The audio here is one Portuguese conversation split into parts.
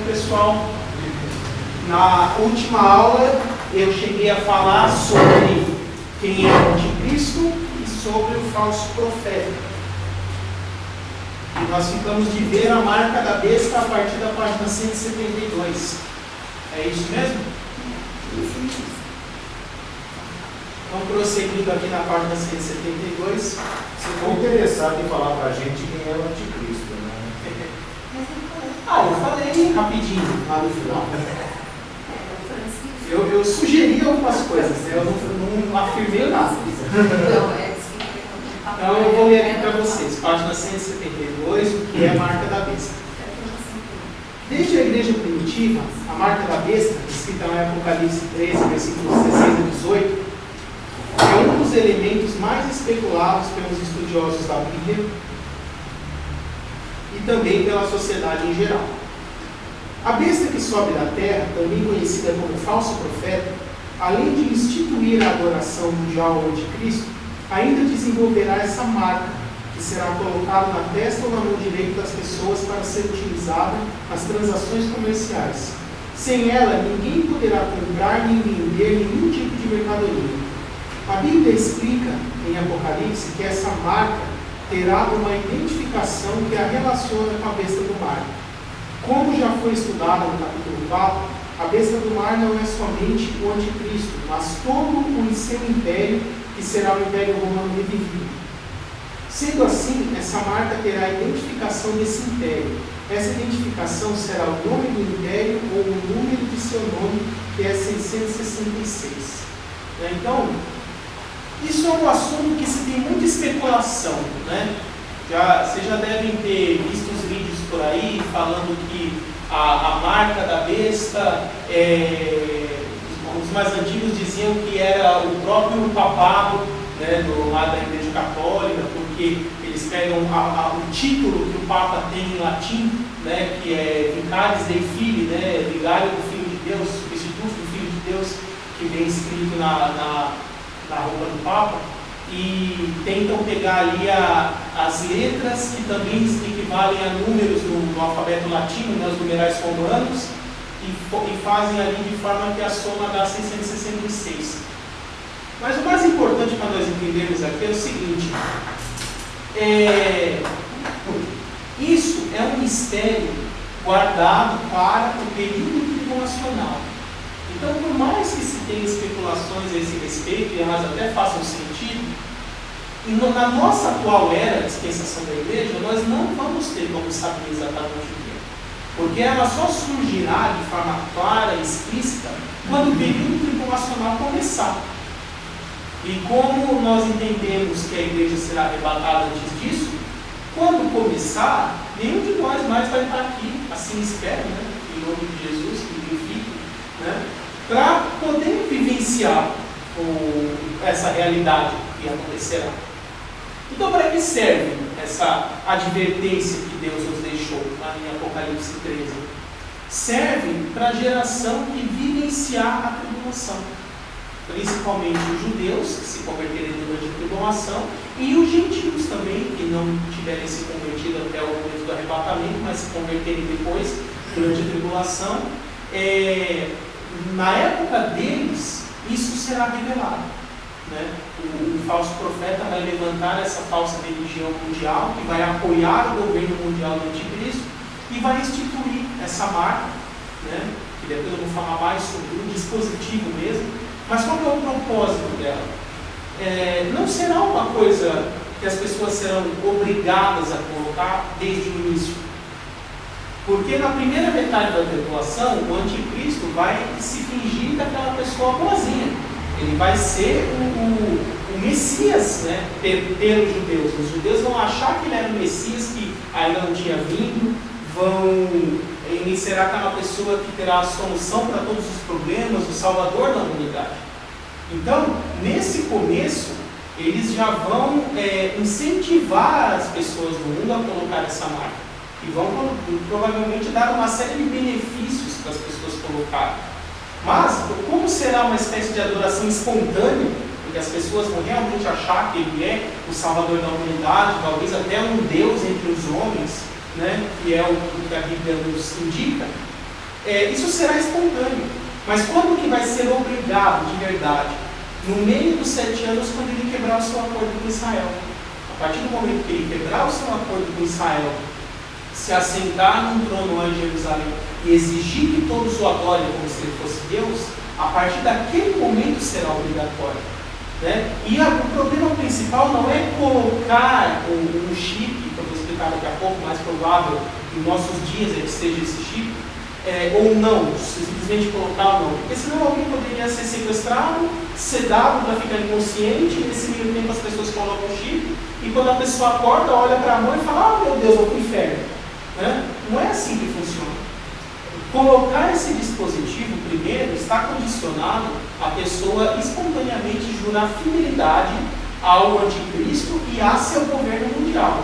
pessoal, na última aula eu cheguei a falar sobre quem é o anticristo e sobre o falso profeta. E nós ficamos de ver a marca da besta a partir da página 172. É isso mesmo? Então, prosseguindo aqui na página 172. Você ficou interessado em falar para a gente quem é o anticristo, né? Eu falei rapidinho lá no final. Eu sugeri algumas coisas, né? Eu não afirmei nada. Então eu vou ler aqui para vocês, página 172, o que é a marca da besta. Desde a igreja primitiva, a marca da besta, escrita em Apocalipse 13, versículos 16 a 18, é um dos elementos mais especulados pelos estudiosos da Bíblia e também pela sociedade em geral. A besta que sobe da terra, também conhecida como falso profeta, além de instituir a adoração mundial ao anticristo, ainda desenvolverá essa marca, que será colocada na testa ou na mão direita das pessoas para ser utilizada nas transações comerciais. Sem ela, ninguém poderá comprar nem vender nenhum tipo de mercadoria. A Bíblia explica em Apocalipse que essa marca terá uma identificação que a relaciona com a besta do mar. Como já foi estudado no capítulo 4, a besta do mar não é somente o anticristo, mas todo o seu império, que será o Império Romano revivido. Sendo assim, essa marca terá a identificação desse império. Essa identificação será o nome do império ou o número de seu nome, que é 666. Então, isso é um assunto que se tem muita especulação, né? Vocês já devem ter visto os vídeos por aí falando que a marca da besta, os mais antigos diziam que era o próprio papado, né, lá da Igreja Católica, porque eles pegam o título que o Papa tem em latim, né, que é Vicaris Dei Filii, né, vigário do Filho de Deus, substituto do Filho de Deus, que vem escrito na roupa do Papa, e tentam pegar ali as letras que também equivalem a números no alfabeto latino, né, os numerais romanos, e fazem ali de forma que a soma dá 666. Mas o mais importante para nós entendermos aqui é o seguinte: isso é um mistério guardado para o período tribulacional. Então, por mais que se tenha especulações a esse respeito, e elas até façam sentido, na nossa atual era, dispensação da igreja, nós não vamos ter como saber exatamente o que é. Porque ela só surgirá de forma clara e explícita quando o período tribulacional começar. E como nós entendemos que a igreja será arrebatada antes disso, quando começar, nenhum de nós mais vai estar aqui, assim espero, né? Em nome de Jesus, que vivifique, né? Para poder vivenciar essa realidade que acontecerá. Então, para que serve essa advertência que Deus nos deixou lá em Apocalipse 13? Serve para a geração que vivenciar a tribulação, principalmente os judeus, que se converterem durante a tribulação, e os gentios também, que não tiverem se convertido até o momento do arrebatamento, mas se converterem depois, durante a tribulação. Na época deles, isso será revelado, né? O falso profeta vai levantar essa falsa religião mundial, que vai apoiar o governo mundial do anticristo, e vai instituir essa marca, né? Que depois eu vou falar mais sobre o dispositivo mesmo. Mas qual é o propósito dela? Não será uma coisa que as pessoas serão obrigadas a colocar desde o início. Porque na primeira metade da tribulação, o anticristo vai se fingir daquela pessoa boazinha. Ele vai ser o Messias, né, pelos judeus. Os judeus vão achar que ele era o Messias, que ainda não tinha vindo. Ele será aquela pessoa que terá a solução para todos os problemas, o Salvador da humanidade. Então, nesse começo, eles já vão incentivar as pessoas do mundo a colocar essa marca. E vão provavelmente dar uma série de benefícios para as pessoas colocarem. Mas, como será uma espécie de adoração espontânea, porque as pessoas vão realmente achar que ele é o Salvador da humanidade, talvez até um Deus entre os homens, né, que é o que a Bíblia nos indica, Isso será espontâneo. Mas quando que vai ser obrigado de verdade? No meio dos 7 anos, quando ele quebrar o seu acordo com Israel. A partir do momento que ele quebrar o seu acordo com Israel, se assentar num trono lá em Jerusalém e exigir que todos o adorem como se ele fosse Deus, a partir daquele momento será obrigatório. Né? E o problema principal não é colocar um chip, que eu vou explicar daqui a pouco, mais provável em nossos dias é que seja esse chip, ou não, simplesmente colocar ou não, porque senão alguém poderia ser sequestrado, sedado para ficar inconsciente, e nesse meio tempo as pessoas colocam o chip, e quando a pessoa acorda, olha para a mão e fala, meu Deus, vou para o inferno. Né? Não é assim que funciona. Colocar esse dispositivo, primeiro, está condicionado a pessoa espontaneamente jurar fidelidade ao anticristo e a seu governo mundial.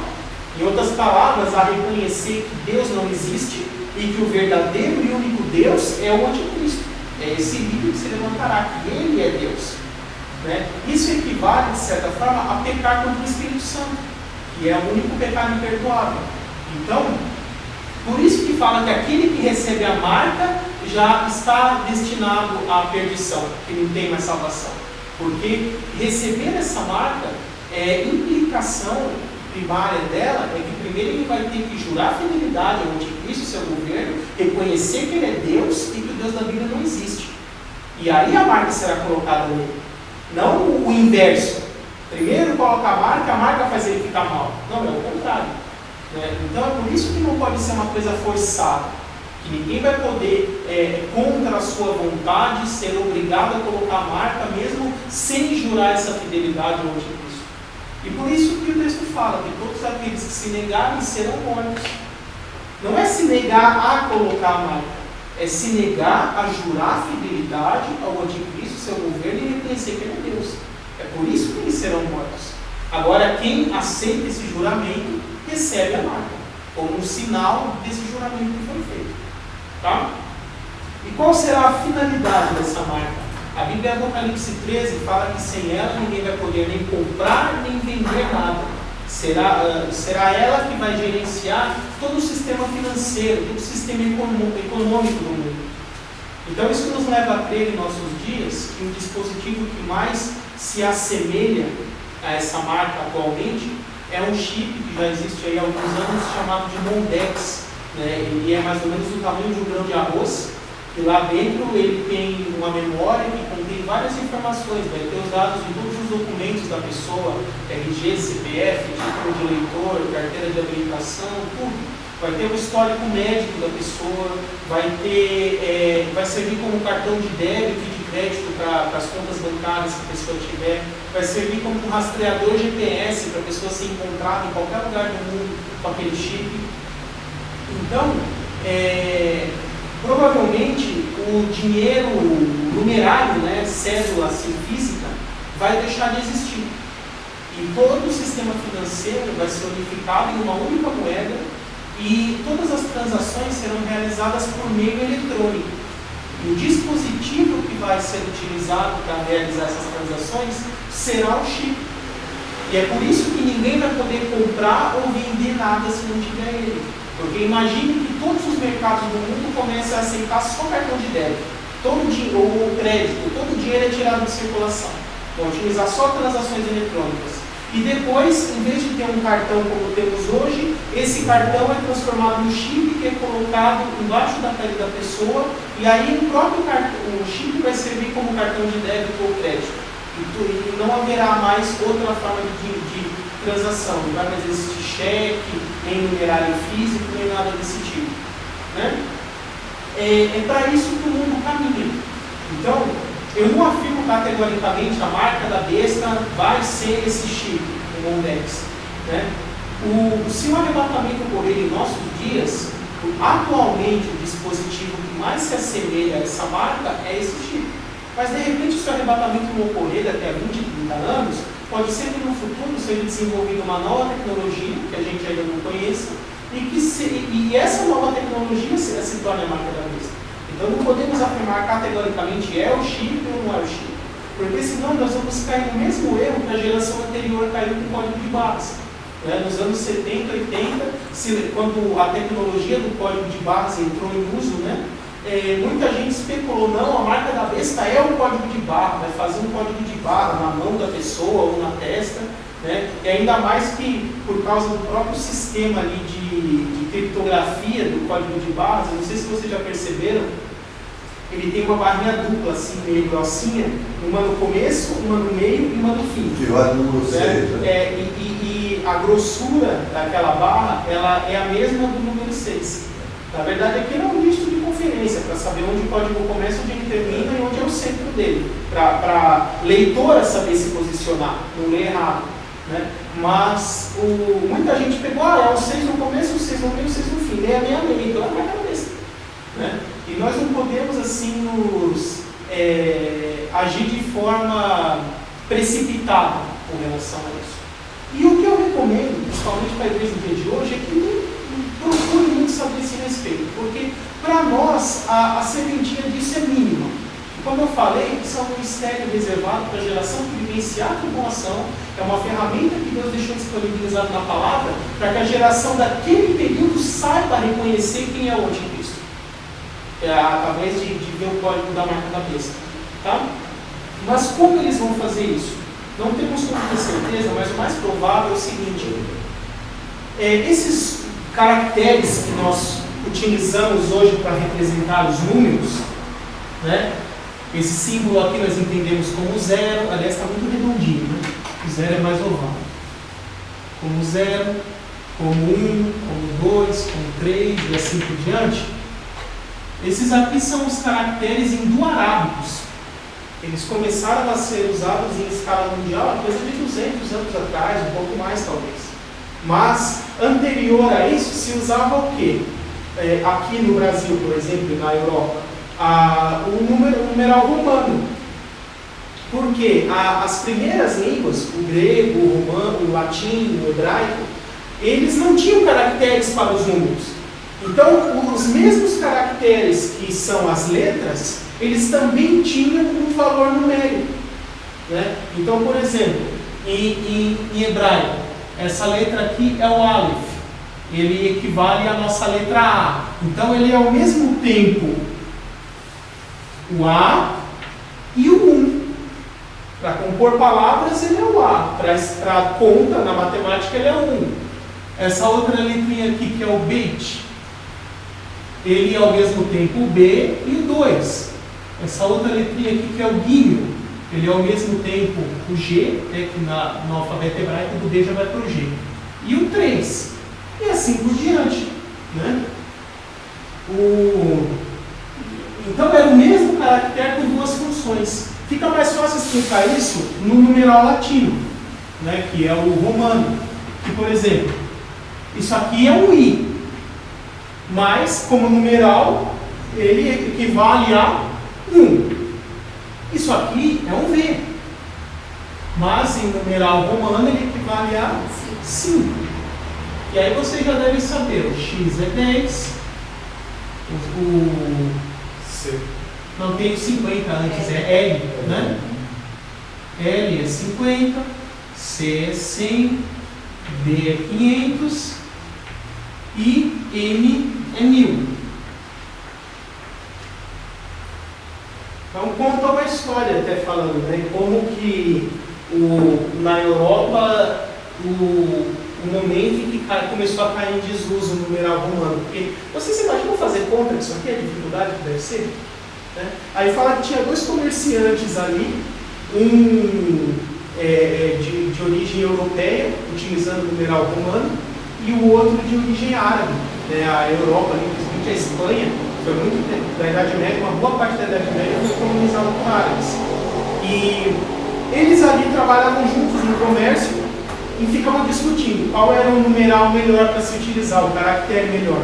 Em outras palavras, a reconhecer que Deus não existe e que o verdadeiro e único Deus é o anticristo. É esse líder que se levantará, que ele é Deus. Né? Isso equivale, de certa forma, a pecar contra o Espírito Santo, que é o único pecado imperdoável. Então, por isso que fala que aquele que recebe a marca já está destinado à perdição, que não tem mais salvação. Porque receber essa marca, implicação primária dela é que primeiro ele vai ter que jurar fidelidade ao anticristo, seu governo, reconhecer que ele é Deus e que o Deus da Bíblia não existe. E aí a marca será colocada nele. Não o inverso. Primeiro coloca a marca faz ele ficar mal. Não, é o contrário. Então é por isso que não pode ser uma coisa forçada, que ninguém vai poder, contra a sua vontade, ser obrigado a colocar a marca mesmo sem jurar essa fidelidade ao anticristo. E por isso que o texto fala que todos aqueles que se negarem serão mortos. Não é se negar a colocar a marca, é se negar a jurar fidelidade ao anticristo, seu governo, e reconhecer que ele é Deus. É por isso que eles serão mortos. Agora, quem aceita esse juramento recebe a marca, como um sinal desse juramento que foi feito. Tá? E qual será a finalidade dessa marca? A Bíblia em Apocalipse 13 fala que sem ela ninguém vai poder nem comprar nem vender nada. Será ela que vai gerenciar todo o sistema financeiro, todo o sistema econômico do mundo. Então isso nos leva a crer em nossos dias que o dispositivo que mais se assemelha a essa marca atualmente é um chip que já existe aí há alguns anos chamado de Mondex. Ele é mais ou menos do tamanho de um grão de arroz. E lá dentro ele tem uma memória que contém várias informações, vai ter os dados de todos os documentos da pessoa, RG, CPF, título de eleitor, carteira de habilitação, tudo. Vai ter o histórico médico da pessoa, vai servir como cartão de débito e de crédito para as contas bancárias que a pessoa tiver, vai servir como um rastreador GPS para a pessoa ser encontrada em qualquer lugar do mundo com aquele chip. Então, provavelmente o dinheiro numerário, cédula assim, física, vai deixar de existir. E todo o sistema financeiro vai ser unificado em uma única moeda e todas as transações serão realizadas por meio eletrônico. E o dispositivo que vai ser utilizado para realizar essas transações será o chip. E é por isso que ninguém vai poder comprar ou vender nada se não tiver ele. Porque imagine que todos os mercados do mundo comecem a aceitar só cartão de débito, ou crédito, todo o dinheiro é tirado de circulação. Vão utilizar só transações eletrônicas. E depois, em vez de ter um cartão como temos hoje, esse cartão é transformado em um chip que é colocado embaixo da pele da pessoa, e aí o próprio cartão, o chip vai servir como cartão de débito ou crédito. E não haverá mais outra forma de transação, não vai mais existir cheque, nem numerário físico, nem nada desse tipo. É para isso que o mundo caminha. Então, eu não afirmo categoricamente a marca da besta vai ser esse chip, o Mondex. Se o arrebatamento ocorrer em nossos dias, atualmente o dispositivo que mais se assemelha a essa marca é esse chip. Mas de repente, se o arrebatamento não ocorrer daqui a 20, 30 anos, pode ser que no futuro seja desenvolvida uma nova tecnologia que a gente ainda não conheça e essa nova tecnologia se torne a marca da besta. Então não podemos afirmar categoricamente é o chip ou não é o chip, porque senão nós vamos cair no mesmo erro que a geração anterior caiu com o código de barras. Nos anos 70, 80, quando a tecnologia do código de barras entrou em uso, muita gente especulou, não, a marca da besta é o código de barra, vai fazer um código de barra na mão da pessoa ou na testa, né? E ainda mais que por causa do próprio sistema ali de criptografia do código de barras, eu não sei se vocês já perceberam, ele tem uma barrinha dupla, assim, meio grossinha, uma no começo, uma no meio e uma no fim. Que vai no número 6. E a grossura daquela barra, ela é a mesma do número 6. Na verdade, aqui não é um dígito de conferência, para saber onde o código começa, onde ele termina e onde é o centro dele, para leitora saber se posicionar, não ler errado. Né? Mas muita gente pegou, é o 6 no começo, o 6 no meio, o 6 no fim, meia, então é a cabeça. Né? E nós não podemos assim agir de forma precipitada com relação a isso. E o que eu recomendo, principalmente para a igreja do dia de hoje, é que procure muito saber esse respeito, porque para nós a serventia disso é mínima. E como eu falei, isso é um mistério reservado para a geração que vivenciar a tribulação, é uma ferramenta que Deus deixou disponibilizada na palavra para que a geração daquele período saiba reconhecer quem é o anticristo. Através de ver o código da marca da besta. Tá? Mas como eles vão fazer isso? Não temos como ter certeza, mas o mais provável é o seguinte: esses caracteres que nós utilizamos hoje para representar os números, né? Esse símbolo aqui nós entendemos como 0, aliás está muito redondinho, né? O 0 é mais oval. Como 0, como 1, como 2, como 3 e assim por diante. Esses aqui são os caracteres hindu-arábicos. Eles começaram a ser usados em escala mundial há coisa de 200 anos atrás, um pouco mais talvez. Mas, anterior a isso, se usava o quê? Aqui no Brasil, por exemplo, na Europa, o numeral romano. Porque as primeiras línguas, o grego, o romano, o latim, o hebraico, eles não tinham caracteres para os números. Então, os mesmos caracteres que são as letras, eles também tinham um valor numérico. Né? Então, por exemplo, em hebraico, essa letra aqui é o Aleph. Ele equivale à nossa letra A. Então, ele é ao mesmo tempo o A e o 1. Para compor palavras, ele é o A. Para conta, na matemática, ele é o 1. Essa outra letrinha aqui, que é o Bet, ele é ao mesmo tempo o B e o 2. Essa outra letrinha aqui, que é o Gimel, ele é ao mesmo tempo o G, que no alfabeto hebraico do B já vai para o G. E o 3. E assim por diante. Né? Então era o mesmo caractere com duas funções. Fica mais fácil explicar isso no numeral latino, né? Que é o romano. Que, por exemplo, isso aqui é um I. Mas, como numeral, ele equivale a 1. Isso aqui é um V. Mas, em numeral romano, ele equivale a 5. E aí vocês já devem saber, o X é 10, C. Não tem o 50 antes, é L, né? L é 50, C é 100, D é 500 e M é 1000. Então conta uma história até falando, né? Como que na Europa o momento em que começou a cair em desuso o numeral romano. Porque vocês imaginam fazer conta disso aqui, a dificuldade que deve ser? Né? Aí fala que tinha dois comerciantes ali, um de origem europeia, utilizando o numeral romano, e o outro de origem árabe. A Europa, principalmente a Espanha, foi muito tempo da Idade Média, uma boa parte da Idade Média foi colonizada por árabes. E eles ali trabalhavam juntos no comércio e ficavam discutindo qual era o numeral melhor para se utilizar, o caractere melhor.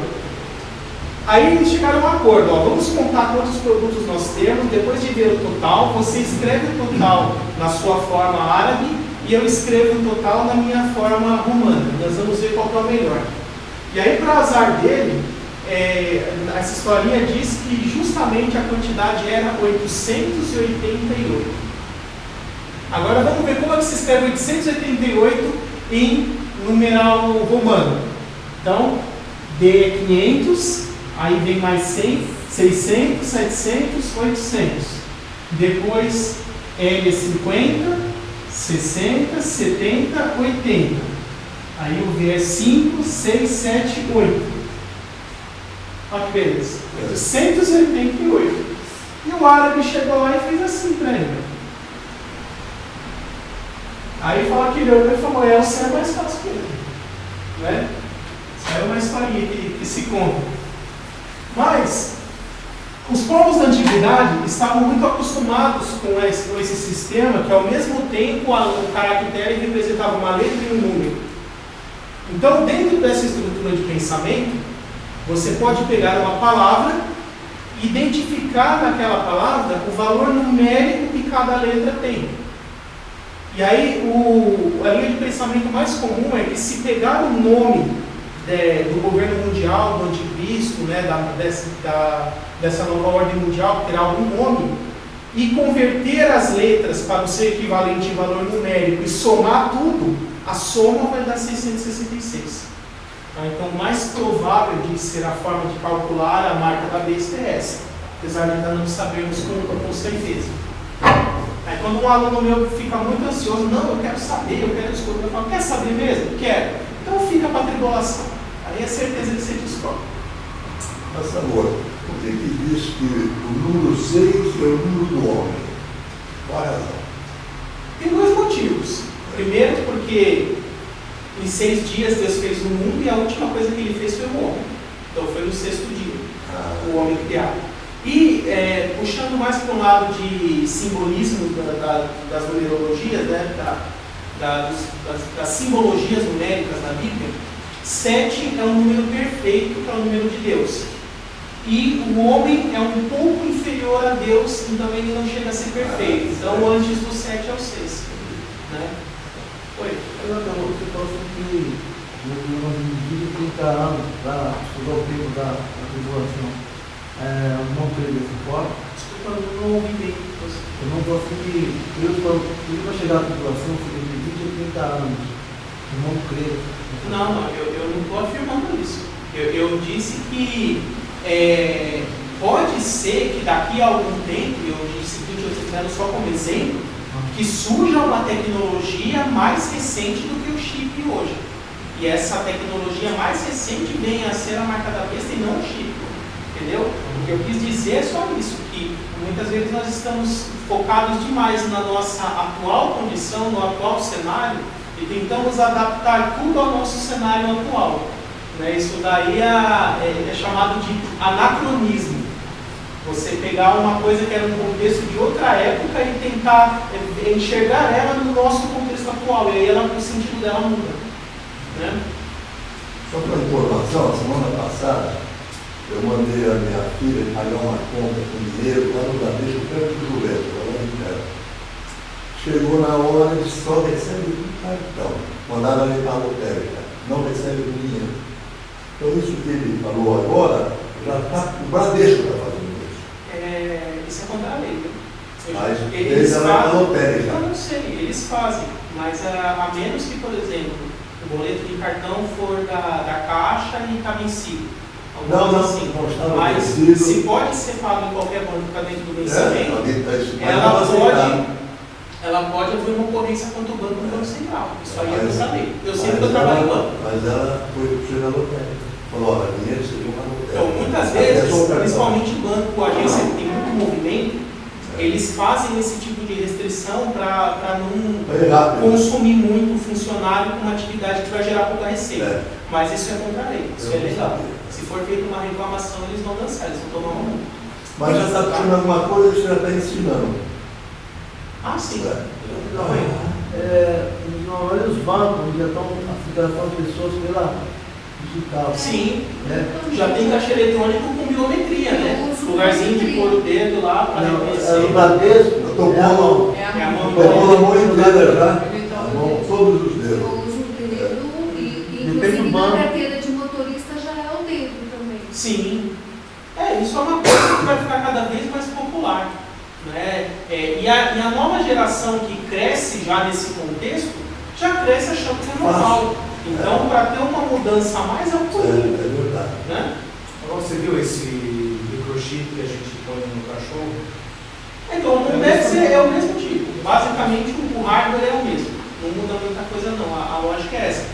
Aí eles chegaram a um acordo, vamos contar quantos produtos nós temos, depois de ver o total, você escreve o total na sua forma árabe e eu escrevo o total na minha forma romana. Nós vamos ver qual que é o melhor. E aí, para azar dele, essa historinha diz que justamente a quantidade era 888. Agora vamos ver como é que se escreve 888 em numeral romano. Então, D é 500, Aí vem mais 100, 600, 700, 800. Depois L é 50, 60, 70, 80. Aí o V é 5, 6, 7, 8. Olha que beleza. 888. E o árabe chegou lá e fez assim para ele. Aí fala que ele olhou e falou: o céu é mais fácil que ele. Né? Isso é uma historinha que se conta. Mas os povos da antiguidade estavam muito acostumados com esse sistema que, ao mesmo tempo, o caractere representava uma letra e um número. Então, dentro dessa estrutura de pensamento, você pode pegar uma palavra, identificar naquela palavra o valor numérico que cada letra tem. E aí, a linha de pensamento mais comum é que, se pegar o nome do governo mundial, do anticristo, né, dessa nova ordem mundial, que terá algum nome, e converter as letras para o seu equivalente em valor numérico e somar tudo, a soma vai dar 666. Então, o mais provável de ser a forma de calcular a marca da besta é essa, apesar de ainda não sabermos com certeza. Aí, quando um aluno meu fica muito ansioso: não, eu quero saber, eu quero descobrir, eu falo: quer saber mesmo? Quero. Então fica para a tribulação. Aí é certeza que você descobre. Mas agora, por que diz que o número 6 é o número do homem? Qual a razão? Tem dois motivos. Primeiro, porque em 6 dias Deus fez o mundo e a última coisa que ele fez foi o homem. Então foi no 6º dia, o homem criado. E puxando mais para um lado de simbolismo das numerologias, né, das simbologias numéricas na Bíblia, 7 é um número perfeito, que é o número de Deus. E o homem é um pouco inferior a Deus, então ele não chega a ser perfeito. Então antes do 7 é o 6. Né? Oi? Você falou que nós vivemos 30 anos para estudar o tempo da tribulação. Não creio nesse ponto. Desculpa, eu não ouvi bem. Eu não gosto que Deus, para chegar à tribulação, seria de 20 a 30 anos. Eu não creio. Não, eu não estou afirmando isso. Eu disse que pode ser que daqui a algum tempo, eu disse que eu estou dando só como exemplo, que surja uma tecnologia mais recente do que o chip hoje. E essa tecnologia mais recente venha a ser a marca da besta e não o chip. Entendeu? O que eu quis dizer é só isso, que muitas vezes nós estamos focados demais na nossa atual condição, no atual cenário, e tentamos adaptar tudo ao nosso cenário atual. Né? Isso daí é chamado de anacronismo. Você pegar uma coisa que era um contexto de outra época e tentar enxergar ela no nosso contexto atual, e aí o sentido dela muda. Né? Só para informação, semana passada, eu mandei a minha filha pagar uma conta com dinheiro lá no Bradesco, perto do Juventus, lá no Império. Chegou na hora de só recebe um cartão. Mandaram ele para a lotérica, não recebe o dinheiro. Então isso que ele falou agora, já está, o Bradesco está fazendo isso. Isso é contra a lei. Mas Eles vai para a fazem, lotérica. eu não sei, eles fazem, mas a menos que, por exemplo, o boleto de cartão for da Caixa e está vencido. Não, assim. não Mas vencido. Se pode ser pago em qualquer banco que está dentro do vencimento, Tá ela pode haver uma ocorrência contra o Banco Central. Isso aí eu não sabia. Eu sei que mas eu trabalho em banco. Mas ela foi na lotérica. Falou: olha, dinheiro seria uma lotérica. Então, muitas vezes, principalmente banco, agência que tem muito movimento, eles fazem esse tipo de restrição para não consumir muito o funcionário com uma atividade que vai gerar pouca receita. Mas isso é contra a lei, isso é legal. Se for feita uma reclamação, eles vão dançar, eles vão tomar uma multa. Mas já está puxando alguma coisa, eles já está ensinando. Ah, sim. Os bancos já estão fotografando pessoas pela digital. Sim, já tem caixa eletrônico com biometria, né? Lugarzinho de pôr o dedo lá para reconhecer. O Bradesco Tomou É a mão. a mão inteira já. A mão, todos os dedos. Eu uso o dedo e Depende inclusive do na banco. carteira de motorista já é o dedo também. Sim. Isso é uma coisa que vai ficar cada vez mais popular. Né? E a nova geração que cresce já nesse contexto, já cresce achando que é normal. Então, para ter uma mudança a mais, é um pouquinho. É verdade. Né? Agora você viu esse microchip que a gente põe no cachorro? Então, não deve ser, é o mesmo tipo. Basicamente, o hardware é o mesmo. Não muda muita coisa, não. A lógica é essa.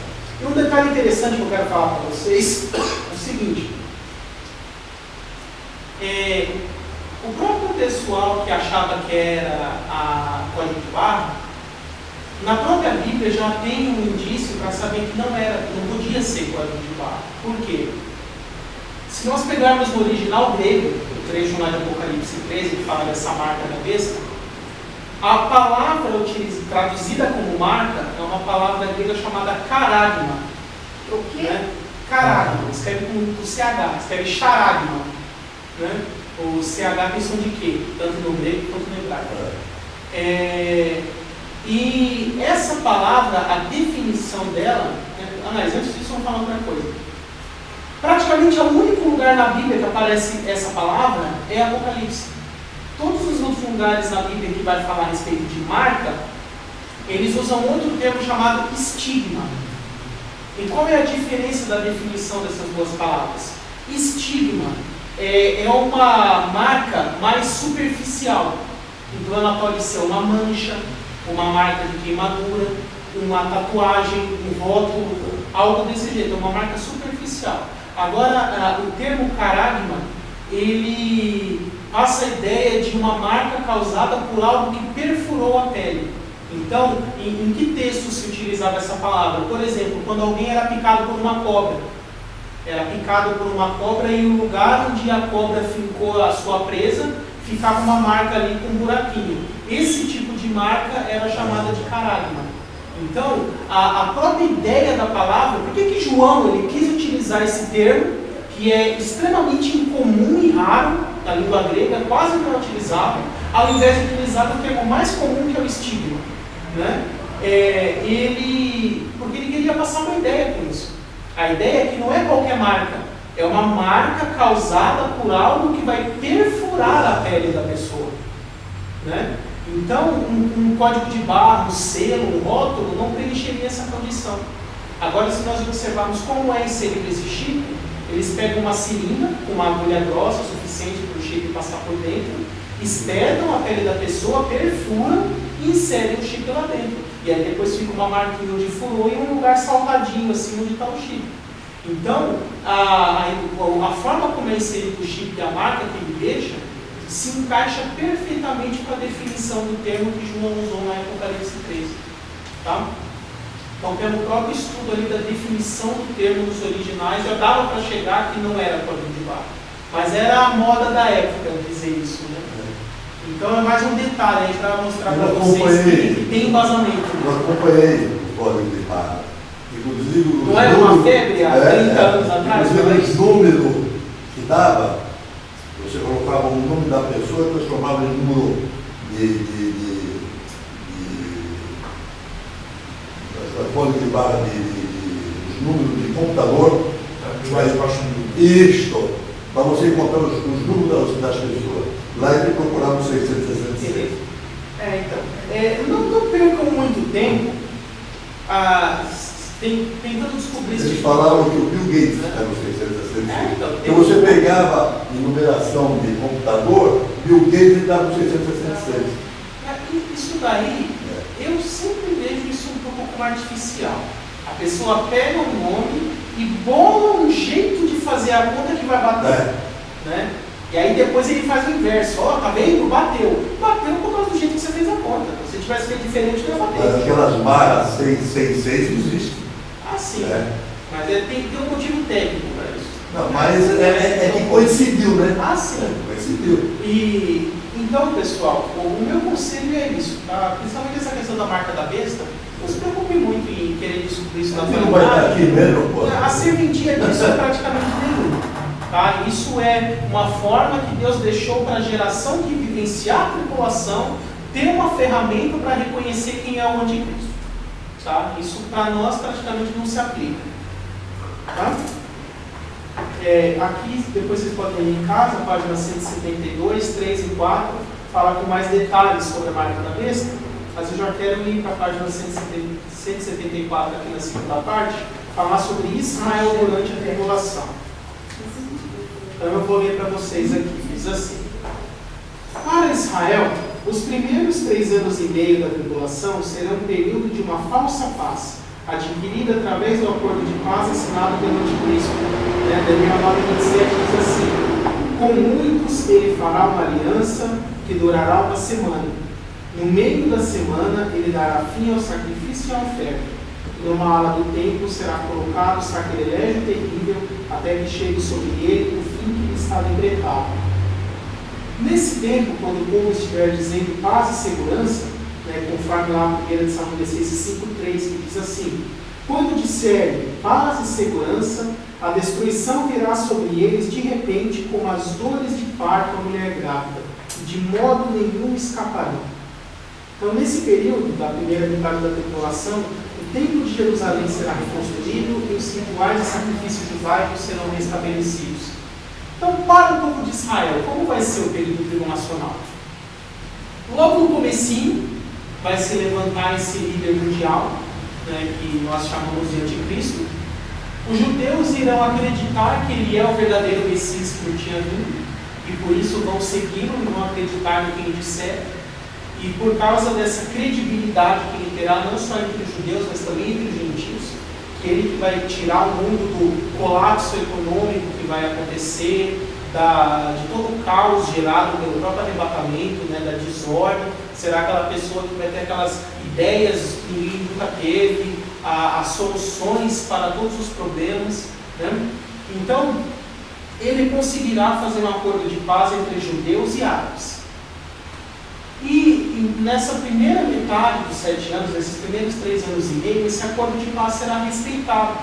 E um detalhe interessante que eu quero falar para vocês é o seguinte. O próprio pessoal que achava que era a código de barra, na própria Bíblia já tem um indício para saber que não podia ser código de barra. Por quê? Se nós pegarmos no original grego, o trecho lá de Apocalipse 13, que fala dessa marca da besta, a palavra traduzida como marca é uma palavra grega chamada charagma. O quê? Né? Charagma, escreve com CH, escreve charagma. Né? O CH tem som de quê? Tanto no grego quanto no hebraico. E essa palavra, a definição dela, mas antes disso vamos falar outra coisa. Praticamente o único lugar na Bíblia que aparece essa palavra é Apocalipse. Todos os outros lugares na Bíblia que vai falar a respeito de marca, eles usam outro termo chamado estigma. E qual é a diferença da definição dessas duas palavras? Estigma é uma marca mais superficial. Então ela pode ser uma mancha, uma marca de queimadura, uma tatuagem, um rótulo, algo desse jeito, é uma marca superficial. Agora, o termo charagma, ele passa a ideia de uma marca causada por algo que perfurou a pele. Então, em que texto se utilizava essa palavra? Por exemplo, quando alguém era picado por uma cobra. Era picado por uma cobra e o lugar onde a cobra fincou a sua presa, ficava uma marca ali com um buraquinho. Esse tipo de marca era chamada de charagma. Então, a própria ideia da palavra, por que João ele quis utilizar esse termo, que é extremamente incomum e raro na língua grega, quase não utilizado, ao invés de utilizar o termo mais comum, que é o estigma. Né? Porque ele queria passar uma ideia com isso. A ideia é que não é qualquer marca, é uma marca causada por algo que vai perfurar a pele da pessoa. Né? Então, um código de barra, um selo, um rótulo, não preencheria essa condição. Agora, se nós observarmos como é inserido esse chip, eles pegam uma seringa com uma agulha grossa, o suficiente para o chip passar por dentro, espetam a pele da pessoa, perfuram e inserem o chip lá dentro. E aí depois fica uma marquinha onde furou e um lugar saltadinho, assim, onde está o chip. Então, a forma como é inserido o chip e a marca que ele deixa, se encaixa perfeitamente com a definição do termo que João usou na Apocalipse 13. Tá? Então, pelo próprio estudo ali da definição do termo nos originais, já dava para chegar que não era código de barra. Mas era a moda da época dizer isso. Né? Então, é mais um detalhe aí para mostrar para vocês que tem embasamento. Eu acompanhei o código de barra. Inclusive, não era uma febre há 30 anos atrás? Inclusive, os números que dava, você colocava o nome da pessoa e transformava em número código de barra os números de computador. Isto, para você encontrar os números das pessoas. Lá ele procurava o 666. Então, não percam muito tempo tentando descobrir isso. Eles falavam que o Bill Gates era o 666. Então você pegava a numeração de computador, Bill Gates estava no 666. Isso daí, eu sempre vejo isso um pouco mais artificial. A pessoa pega um nome e bola um jeito de fazer a conta que vai bater. Né? E aí depois ele faz o inverso. Tá vendo? Bateu. Bateu por causa do jeito que você fez a conta. Se tivesse feito diferente, não ia bater. Mas aquelas barras 666 existem. Sim. Mas tem um motivo técnico para isso. Não, mas é que coincidiu, né? Sim. Coincidiu. Então, pessoal, o meu conselho é isso. Principalmente essa questão da marca da besta, não se preocupe muito em querer descobrir isso na atualidade. Não vai estar aqui mesmo, pô. A serventia disso é praticamente nenhuma. Tá? Isso é uma forma que Deus deixou para a geração que vivenciar a tribulação ter uma ferramenta para reconhecer quem é o anticristo. Tá? Isso para nós praticamente não se aplica. Tá? Aqui, depois vocês podem ir em casa, página 172, 3 e 4, falar com mais detalhes sobre a marca da besta, mas eu já quero ir para a página 174 aqui na segunda parte, falar sobre Israel durante a tribulação. Então eu vou ler para vocês aqui. Diz assim: para Israel, os primeiros 3 anos e meio da tribulação serão um período de uma falsa paz, adquirida através do acordo de paz assinado pelo Anticristo. Daniel 9:27 diz assim: com muitos ele fará uma aliança que durará uma semana. No meio da semana ele dará fim ao sacrifício e à oferta. Numa ala do templo será colocado sacrilégio terrível, até que chegue sobre ele o fim que lhe está decretado. Nesse tempo, quando o povo estiver dizendo paz e segurança, conforme lá a 1 de Tessalonicenses 5:3, que diz assim: quando disserem paz e segurança, a destruição virá sobre eles de repente, como as dores de parto à mulher grávida, e de modo nenhum escaparão. Então, nesse período da primeira metade da tribulação, o templo de Jerusalém será reconstruído e os rituais de sacrifício judaico serão restabelecidos. Então, para um pouco de Israel, como vai ser o período tribulacional? Logo no comecinho, vai se levantar esse líder mundial, que nós chamamos de Anticristo. Os judeus irão acreditar que ele é o verdadeiro Messias que não tinha vindo, e por isso vão segui-lo e vão acreditar no que ele disser. E por causa dessa credibilidade que ele terá, não só entre os judeus, mas também entre os gentios, que ele que vai tirar o mundo do colapso econômico que vai acontecer, de todo o caos gerado pelo próprio arrebatamento, da desordem. Será aquela pessoa que vai ter aquelas ideias que ninguém nunca teve, as soluções para todos os problemas. Então, ele conseguirá fazer um acordo de paz entre judeus e árabes. E nessa primeira metade dos 7 anos, nesses primeiros 3 anos e meio, esse acordo de paz será respeitado.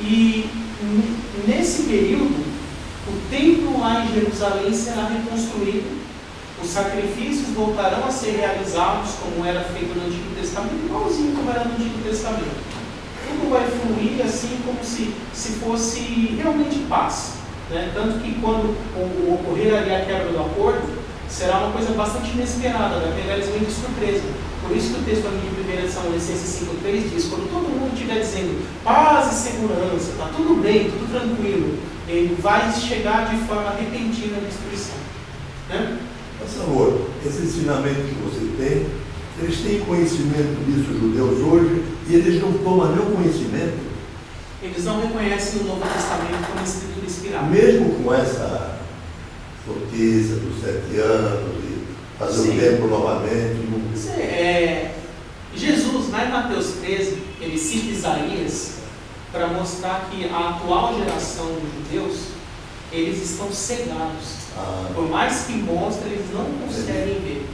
E nesse período, o templo lá em Jerusalém será reconstruído, os sacrifícios voltarão a ser realizados como era feito no Antigo Testamento, igualzinho como era no Antigo Testamento. Tudo vai fluir assim como se fosse realmente paz. Tanto que quando ocorrer ali a quebra do acordo, será uma coisa bastante inesperada, vai pegar eles muito de surpresa. Por isso que o texto aqui de 1 de Tessalonicenses 5:3 diz: quando todo mundo estiver dizendo paz e segurança, está tudo bem, tudo tranquilo, ele vai chegar de forma repentina a destruição. Mas, amor, esse ensinamento que você tem, eles têm conhecimento disso, os judeus hoje, e eles não tomam nenhum conhecimento. Eles não reconhecem o Novo Testamento como escritura inspirada. Mesmo com essa notícia dos 7 anos, e fazer o templo novamente. Jesus, lá em Mateus 13, ele cita Isaías para mostrar que a atual geração dos judeus, eles estão cegados. Por mais que mostrem, eles não conseguem ver.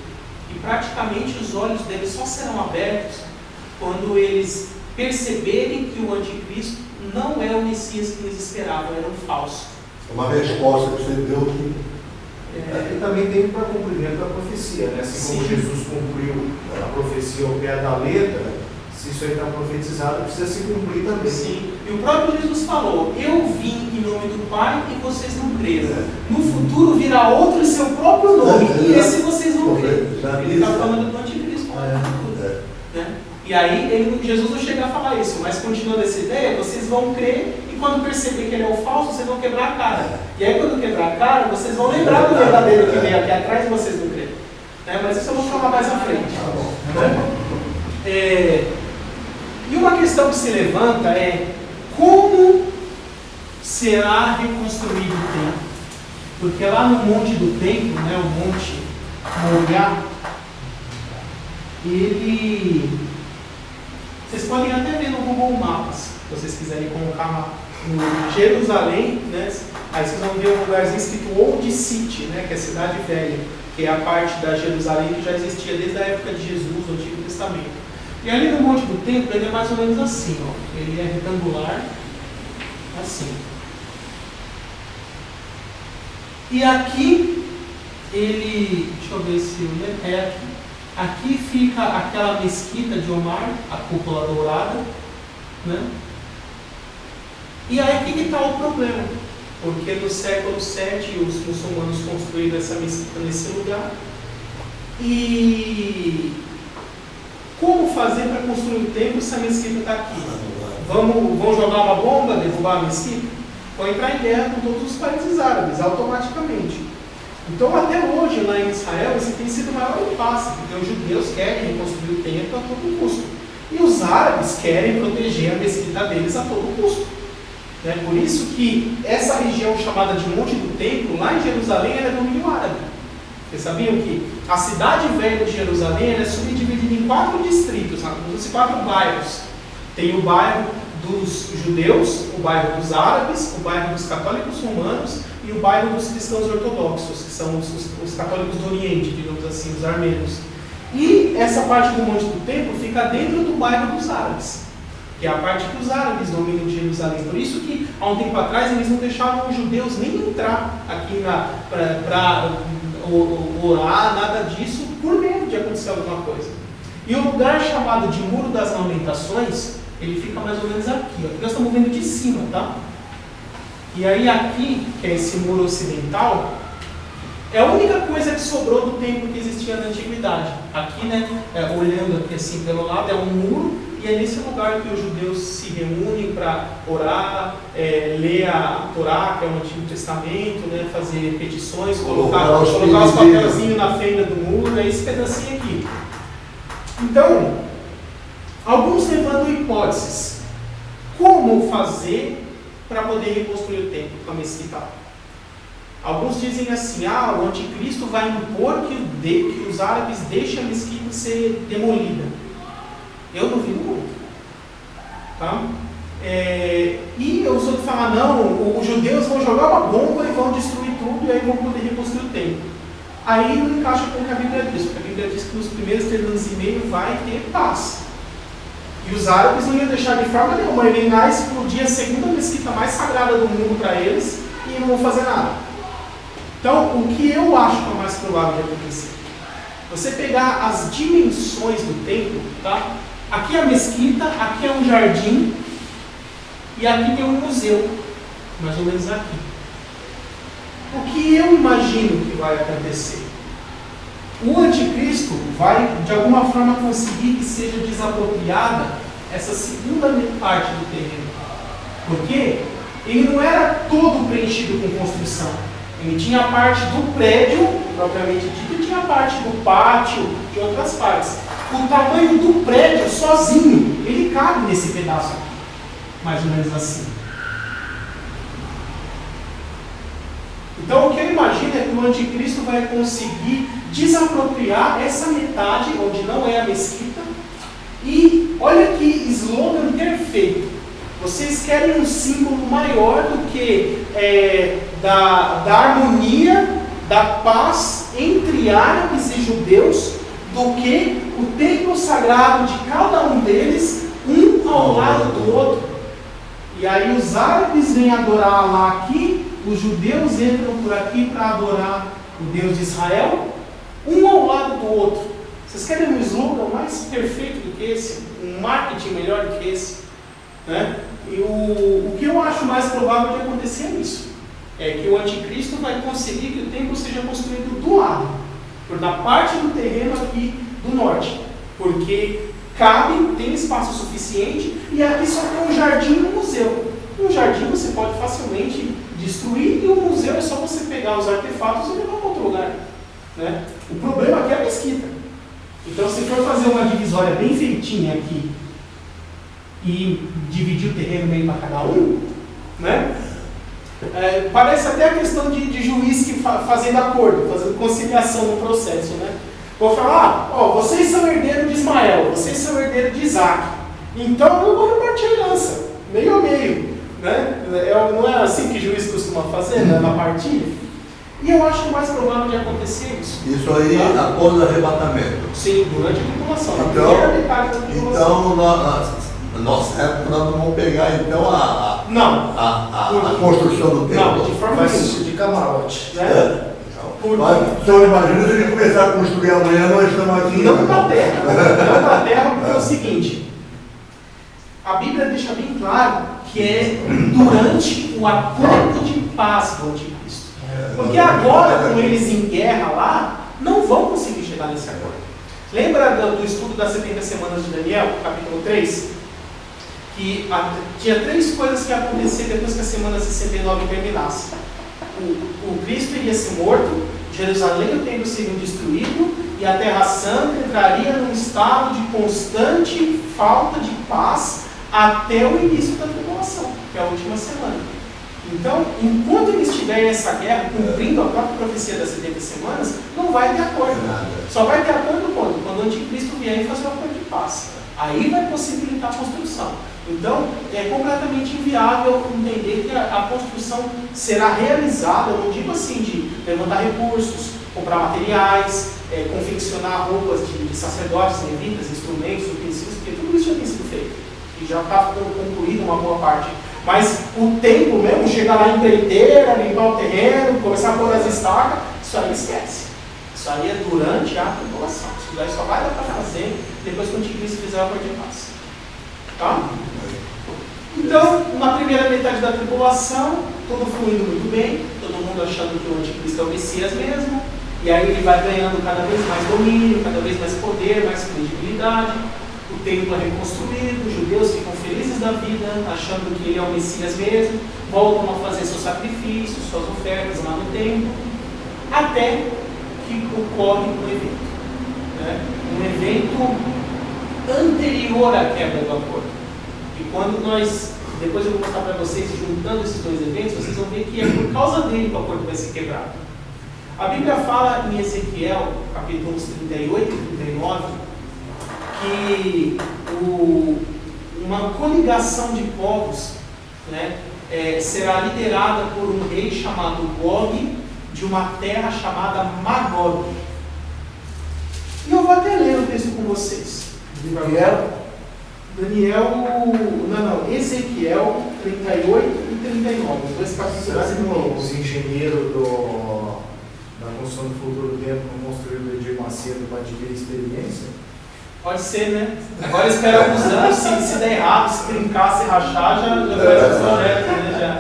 E praticamente os olhos deles só serão abertos quando eles perceberem que o Anticristo não é o Messias que eles esperavam, era um falso. Uma resposta que você deu aqui. E também tem para cumprimento da profecia, assim como Jesus cumpriu a profecia ao pé da letra, se isso aí está profetizado, precisa se cumprir também. Sim, e o próprio Jesus falou: eu vim em nome do Pai e vocês não creram. No futuro virá outro em seu próprio nome, e esse vocês vão crer. Ele está falando do Anticristo. E aí Jesus não chega a falar isso, mas continuando essa ideia, vocês vão crer, e quando perceber que ele é o falso, vocês vão quebrar a cara. E aí quando quebrar a cara, vocês vão lembrar do verdadeiro que veio aqui atrás e vocês não creem. Mas isso eu vou falar mais à frente. E uma questão que se levanta é: como será reconstruído o templo? Porque lá no monte do templo, o Monte Moriá, vocês podem até ver no Google Maps, se vocês quiserem colocar no Jerusalém, aí vocês vão ver um lugarzinho escrito Old City, que é a cidade velha, que é a parte da Jerusalém que já existia desde a época de Jesus, no Antigo Testamento. E ali no Monte do Templo, ele é mais ou menos assim, ele é retangular, assim. E aqui, deixa eu ver se eu lembro, aqui fica aquela mesquita de Omar, a cúpula dourada, E aí o que está o problema? Porque no século VII os muçulmanos construíram essa mesquita nesse lugar. E como fazer para construir o templo se a mesquita está aqui? Vão jogar uma bomba, derrubar a mesquita? vão entrar em guerra com todos os países árabes, automaticamente. Então, até hoje, lá em Israel, esse tem sido o maior impasse, porque os judeus querem reconstruir o templo a todo custo. E os árabes querem proteger a mesquita deles a todo custo. Por isso que essa região chamada de Monte do Templo, lá em Jerusalém, ela é domínio árabe. Vocês sabiam que a cidade velha de Jerusalém ela é subdividida em 4 distritos, como se 4 bairros. Tem o bairro dos judeus, o bairro dos árabes, o bairro dos católicos romanos e o bairro dos cristãos ortodoxos, que são os católicos do Oriente, digamos assim, os armenos. E essa parte do Monte do Templo fica dentro do bairro dos árabes, que é a parte que os árabes dominam de Jerusalém. Por isso que, há um tempo atrás, eles não deixavam os judeus nem entrar aqui para orar, nada disso, por medo de acontecer alguma coisa. E o lugar chamado de Muro das Lamentações, ele fica mais ou menos aqui. Aqui nós estamos vendo de cima, tá? E aí aqui, que é esse muro ocidental, é a única coisa que sobrou do templo que existia na antiguidade. Aqui, olhando aqui assim pelo lado, é um muro, e é nesse lugar que os judeus se reúnem para orar, ler a Torá, que é o Antigo Testamento, fazer petições, colocar os papelzinhos na fenda do muro, é esse pedacinho aqui. Então, alguns levantam hipóteses. Como fazer para poder reconstruir o templo com a mesquita? Alguns dizem assim, o anticristo vai impor que os árabes deixem a mesquita ser demolida. Eu duvido muito. Tá? E os outros falam, não, os judeus vão jogar uma bomba e vão destruir tudo e aí vão poder reconstruir o templo. Aí não encaixa com o que a Bíblia diz, porque a Bíblia diz que nos primeiros 3 anos e meio vai ter paz. E os árabes não iam deixar de forma nenhuma, ele vai explodir a segunda mesquita mais sagrada do mundo para eles e não vão fazer nada. Então, o que eu acho que é mais provável de acontecer? Você pegar as dimensões do templo, tá? Aqui é a mesquita, aqui é um jardim e aqui tem um museu, mais ou menos aqui. O que eu imagino que vai acontecer? O anticristo vai, de alguma forma, conseguir que seja desapropriada essa segunda parte do terreno. Porque ele não era todo preenchido com construção. Ele tinha a parte do prédio, propriamente dito, e tinha a parte do pátio, de outras partes. O tamanho do prédio, sozinho, ele cabe nesse pedaço aqui. Mais ou menos assim. Então, o que eu imagino é que o anticristo vai conseguir desapropriar essa metade, onde não é a mesquita. E olha que slogan perfeito. Vocês querem um símbolo maior do que da harmonia, da paz entre árabes e judeus, do que o templo sagrado de cada um deles, um ao lado do outro. E aí os árabes vêm adorar lá aqui, os judeus entram por aqui para adorar o Deus de Israel, um ao lado do outro. Vocês querem um slogan mais perfeito do que esse? Um marketing melhor do que esse? E o que eu acho mais provável de acontecer é isso. É que o anticristo vai conseguir que o templo seja construído do lado, na parte do terreno aqui do norte. Porque cabe, tem espaço suficiente, e aqui só tem um jardim e um museu. Um jardim você pode facilmente destruir, e o museu é só você pegar os artefatos e levar para outro lugar. O problema aqui é a mesquita. Então, se for fazer uma divisória bem feitinha aqui e dividir o terreno meio para cada um, parece até a questão de juiz que fazendo acordo, fazendo conciliação no processo. Vou falar, vocês são herdeiros de Ismael, vocês são herdeiros de Isaac, então eu vou repartir a herança, meio a meio. Não é assim que juiz costuma fazer, na partilha? E eu acho que o mais provável de acontecer isso. Isso aí após o arrebatamento. Sim, durante a tribulação. Então, nossa época nós não vamos pegar então a construção do templo. Não, de forma vai assistir de camarote. Então imagina se ele começar a construir amanhã, nós estamos aqui. Não na terra. Não na terra, porque é o seguinte. A Bíblia deixa bem claro que é durante o acordo de paz do anticristo. Porque agora, com eles em guerra lá, não vão conseguir chegar nesse acordo. Lembra do estudo das 70 semanas de Daniel, capítulo 3? que tinha 3 coisas que iam acontecer depois que a semana 69 terminasse. O Cristo iria ser morto, Jerusalém e o templo seriam destruídos, e a Terra Santa entraria num estado de constante falta de paz até o início da tribulação, que é a última semana. Então, enquanto eles estiverem nessa guerra, cumprindo a própria profecia das 70 semanas, não vai ter acordo. Só vai ter acordo quando o anticristo vier e fazer um acordo de paz. Aí vai possibilitar a construção. Então, é completamente inviável entender que a construção será realizada, eu não digo assim, de levantar recursos, comprar materiais, confeccionar roupas de sacerdotes, levitas, instrumentos, utensílios, porque tudo isso já tem sido feito. E já está concluído uma boa parte. Mas o tempo mesmo, chegar lá em empreiteira, limpar o terreno, começar a pôr as estacas, isso aí esquece. Isso aí é durante a tribulação. Isso daí só vai dar para fazer depois que o anticristo fizer a acordo de paz. Tá? Então, na primeira metade da tribulação, tudo fluindo muito bem, todo mundo achando que o anticristo é o Messias mesmo, e aí ele vai ganhando cada vez mais domínio, cada vez mais poder, mais credibilidade, o templo é reconstruído, os judeus ficam felizes da vida, achando que ele é o Messias mesmo, voltam a fazer seus sacrifícios, suas ofertas lá no templo, até que ocorre um evento. Né? Um evento anterior à quebra do acordo. E quando depois eu vou mostrar para vocês, juntando esses 2 eventos, vocês vão ver que é por causa dele que o acordo vai ser quebrado. A Bíblia fala em Ezequiel, capítulos 38 e 39, que uma coligação de povos, né, será liderada por um rei chamado Gog, de uma terra chamada Magog. E eu vou até ler o texto com vocês. Ezequiel 38 e 39, os 2 capítulos. Os engenheiros da construção do futuro tempo não construíram o Edir Macedo para adquirir experiência? Pode ser, né? Agora espera alguns anos, se der errado, se trincar, se rachar, já faz o projeto, né? Já.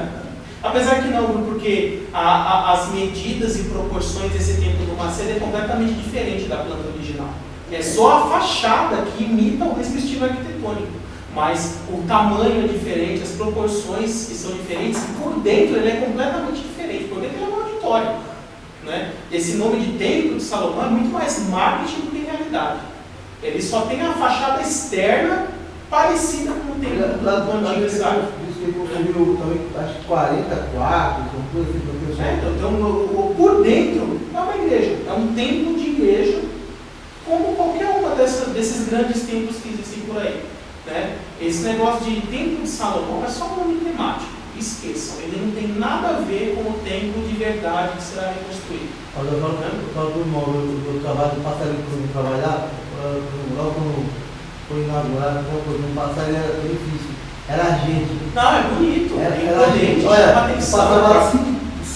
Apesar que não, porque as medidas e proporções desse templo do Macedo é completamente diferente da planta original. É só a fachada que imita o mesmo estilo arquitetônico, mas o tamanho é diferente, as proporções que são diferentes, e por dentro ele é completamente diferente, por dentro ele é um auditório. Né? Esse nome de Templo de Salomão é muito mais marketing do que realidade. Ele só tem a fachada externa parecida com o templo do Antigo Israel. Ele construiu também, acho que 40 quartos, uma coisa assim. Então, por dentro é uma igreja, é um templo de igreja, como qualquer uma desses grandes templos que existem por aí. Né? Esse negócio de Templo de Salomão é só um nome temático, esqueçam, ele não tem nada a ver com o templo de verdade que será reconstruído. Olha, eu trabalho no passarinho que eu trabalhava, logo quando foi inaugurado, no passarinho era difícil. Era gente. Não, é bonito. Era imponente. Olha, chama atenção. passava às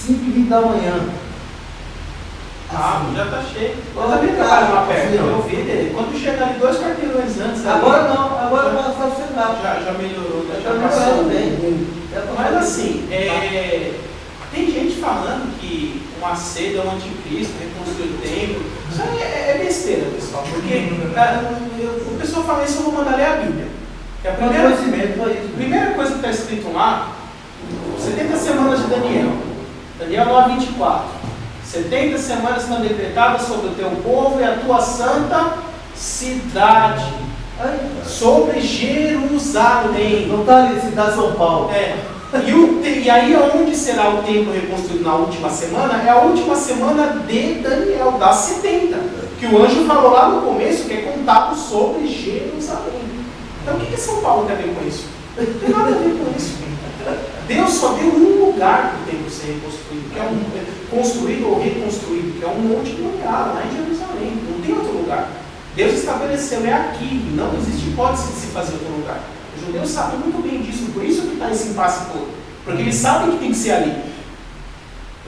5h20 da manhã. Ah, já tá cheio. Eu também trabalho lá perto. Eu vi dele. Quando chega ali 2 quarteirões antes. Agora não, agora passa o cenário. Já melhorou, né? Já Já passou. bem. Mas assim, tem gente falando que o Macedo é um anticristo, reconstruiu o templo. Isso aí é besteira, pessoal. Porque o pessoal fala isso, eu vou mandar ler a Bíblia. A primeira coisa que está escrito lá, 70 semanas de Daniel 9:24. 70 semanas estão decretadas sobre o teu povo e a tua santa cidade, sobre Jerusalém. Não está ali, cidade de São Paulo. E aí onde será o templo reconstruído na última semana? É a última semana de Daniel, das 70. Que o anjo falou lá no começo, que é contado sobre Jerusalém. Então o que São Paulo tem a ver com isso? Não tem nada a ver com isso. Deus só deu um lugar para o templo ser reconstruído, que é construído ou reconstruído, que é um monte Moriá, lá em Jerusalém. Não tem outro lugar. Deus estabeleceu, é aqui, não existe hipótese de se fazer outro lugar. Os judeus sabem muito bem disso, por isso que está esse impasse todo. Porque eles sabem que tem que ser ali.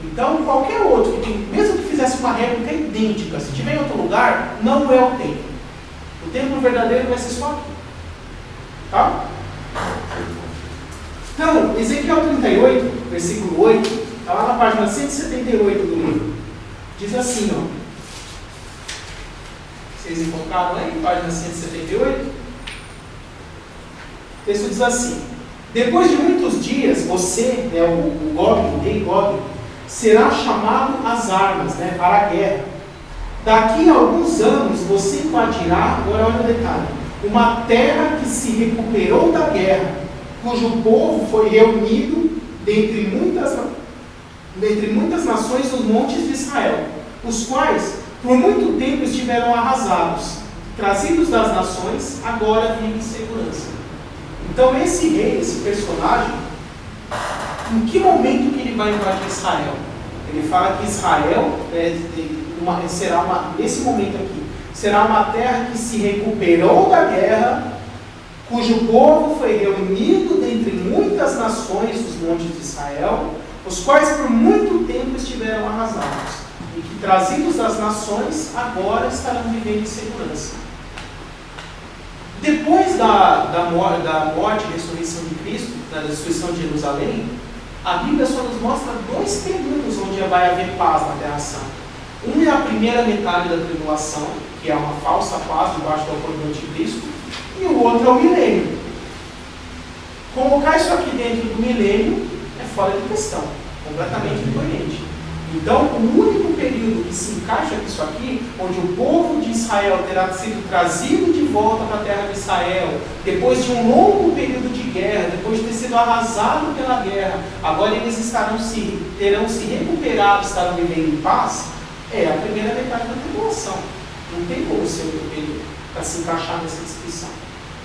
Então, qualquer outro, mesmo que fizesse uma réplica idêntica, se tiver em outro lugar, não é o templo. O templo verdadeiro vai ser só aqui. Tá? Então, Ezequiel 38, versículo 8, está lá na página 178 do livro. Diz assim, ó. Vocês encontraram aí, página 178? O texto diz assim: depois de muitos dias, você, o Gog, o rei Gog, será chamado às armas, para a guerra. Daqui a alguns anos você invadirá, agora olha o detalhe, uma terra que se recuperou da guerra, cujo povo foi reunido dentre muitas nações nos montes de Israel, os quais por muito tempo estiveram arrasados, trazidos das nações, agora vivem em segurança. Então esse rei, esse personagem, em que momento que ele vai invadir Israel? Ele fala que Israel nesse momento aqui, será uma terra que se recuperou da guerra, cujo povo foi reunido dentre muitas nações dos montes de Israel, os quais por muito tempo estiveram arrasados, e que, trazidos das nações, agora estarão vivendo em segurança. Depois da morte e ressurreição de Cristo, da destruição de Jerusalém, a Bíblia só nos mostra 2 períodos onde vai haver paz na Terra Santa. Um é a primeira metade da tribulação, que é uma falsa paz debaixo do acordo do anticristo, e o outro é o milênio. Colocar isso aqui dentro do milênio é fora de questão, completamente incoerente. Então, o único período que se encaixa nisso aqui, onde o povo de Israel terá sido trazido de volta para a terra de Israel, depois de um longo período de guerra, depois de ter sido arrasado pela guerra, agora eles terão se recuperado, estarão vivendo em paz, é a primeira metade da tribulação. Não tem como ser outro período para se encaixar nessa descrição.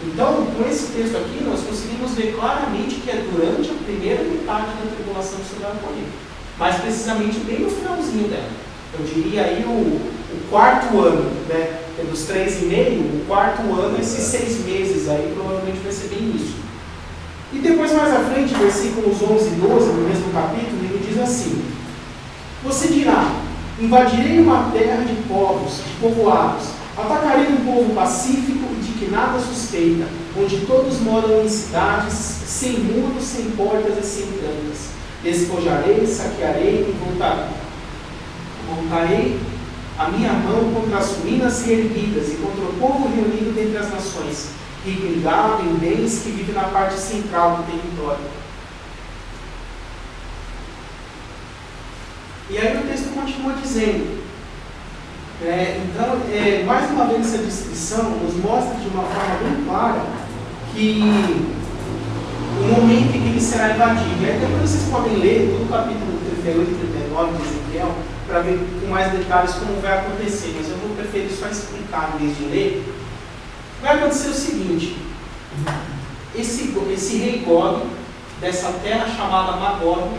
Então, com esse texto aqui, nós conseguimos ver claramente que é durante a primeira metade da tribulação que isso vai ocorrer. Mais precisamente bem no finalzinho dela. Eu diria aí o 4º ano, dos 3,5, o 4º ano, esses 6 meses aí, provavelmente vai ser bem isso. E depois, mais à frente, versículos 11 e 12, no mesmo capítulo, ele diz assim: você dirá, invadirei uma terra de povos, de povoados, atacarei um povo pacífico e de que nada suspeita, onde todos moram em cidades, sem muros, sem portas e sem trancas. Despojarei, saquearei e voltarei a minha mão contra as ruínas reerguidas e contra o povo reunido dentre as nações, rico em gado e em bens, que vive na parte central do território. E aí o texto continua dizendo, mais uma vez essa descrição nos mostra de uma forma bem clara que o momento em que ele será invadido. E aí depois vocês podem ler todo o capítulo 38 e 39 de Ezequiel para ver com mais detalhes como vai acontecer, mas eu vou preferir só explicar em vez de ler. Vai acontecer o seguinte: esse rei Gog, dessa terra chamada Magog,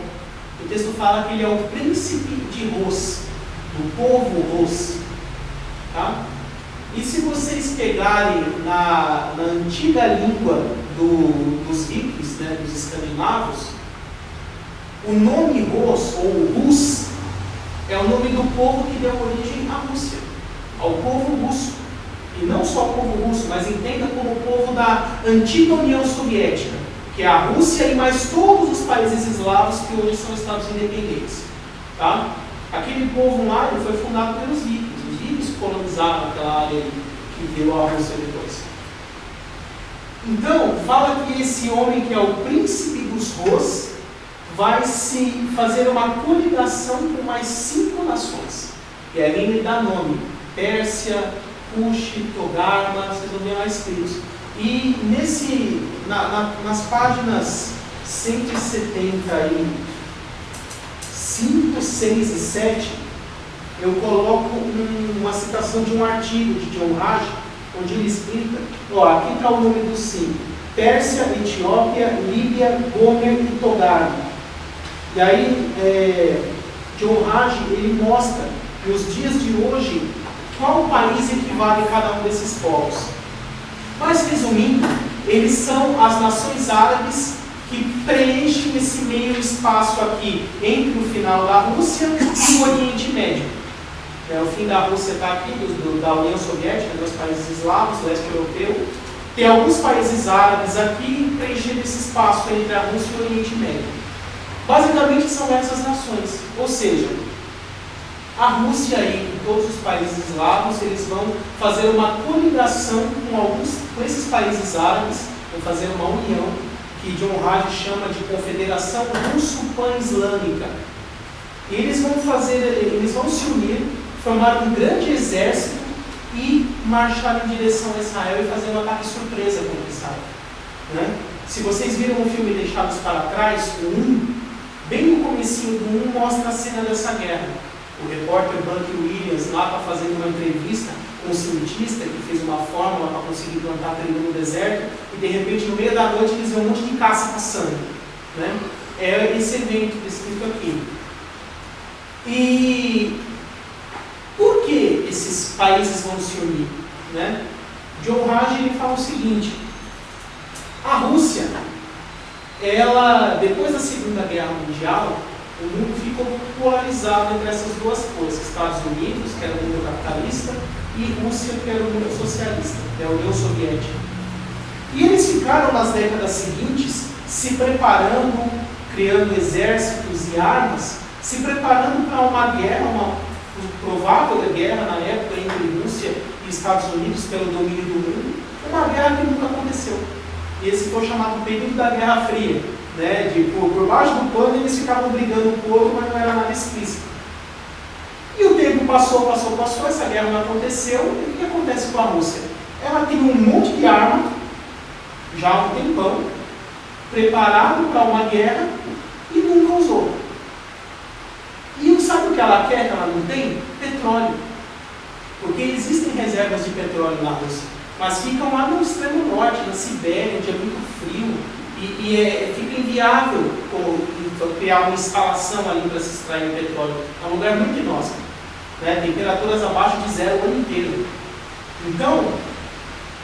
o texto fala que ele é o príncipe de Ros, do povo Ros. Tá? E se vocês pegarem na antiga língua dos vikings, dos escandinavos, o nome Ros, ou Rus, é o nome do povo que deu origem à Rússia, ao povo russo. E não só o povo russo, mas entenda como o povo da antiga União Soviética, que é a Rússia e mais todos os países eslavos que hoje são estados independentes. Tá? Aquele povo lá ele foi fundado pelos vikings. Os vikings colonizaram aquela área que virou a Rússia depois. Então, fala que esse homem que é o príncipe dos Ros vai se fazer uma coligação com mais 5 nações. E aí ele dá nome: Pérsia, Cush, Togarma, vocês vão ver lá escritos. E nas páginas 175, 6 e 7, eu coloco uma citação de um artigo de John Raj, onde ele explica, aqui está o nome dos 5: Pérsia, Etiópia, Líbia, Gomer e Togarma. E aí, John Raj, ele mostra, nos dias de hoje, qual país equivale a cada um desses povos. Mas, resumindo, eles são as nações árabes que preenchem esse meio espaço aqui entre o final da Rússia e o Oriente Médio. O fim da Rússia está aqui, da União Soviética, dos países eslavos, leste europeu. Tem alguns países árabes aqui preenchendo esse espaço entre a Rússia e o Oriente Médio. Basicamente são essas nações. Ou seja, a Rússia e todos os países eslavos, eles vão fazer uma coligação com esses países árabes vão fazer uma união que John Hajj chama de Confederação Russo-Pan-Islâmica. E eles vão se unir, formar um grande exército e marchar em direção a Israel e fazer um ataque surpresa contra Israel. Né? Se vocês viram o filme Deixados para Trás, o 1, bem no comecinho do 1 mostra a cena dessa guerra. O repórter Bucky Williams lá está fazendo uma entrevista com um cientista que fez uma fórmula para conseguir plantar trigo no deserto e de repente no meio da noite eles vêem um monte de caça passando. Né? É esse evento descrito aqui. E por que esses países vão se unir? Né? John Hajj ele fala o seguinte: a Rússia, depois da Segunda Guerra Mundial, o mundo ficou polarizado entre essas duas coisas: Estados Unidos, que era o mundo capitalista, e Rússia, que era o mundo socialista, que é a União Soviética. E eles ficaram nas décadas seguintes se preparando, criando exércitos e armas, se preparando para uma guerra, uma provável guerra na época entre Rússia e Estados Unidos pelo domínio do mundo, uma guerra que nunca aconteceu. E esse foi chamado período da Guerra Fria. Né? Por baixo do pano eles ficavam brigando um com o outro, mas não era nada explícito. E o tempo passou, essa guerra não aconteceu. E o que acontece com a Rússia? Ela tem um monte de arma, já há um tempão, preparado para uma guerra e nunca usou. E sabe o que ela quer que ela não tem? Petróleo. Porque existem reservas de petróleo na Rússia, mas ficam lá no extremo norte, na Sibéria, onde é muito frio, e fica inviável criar uma instalação ali para se extrair petróleo. É um lugar muito inóspito, né? Temperaturas abaixo de zero o ano inteiro. Então,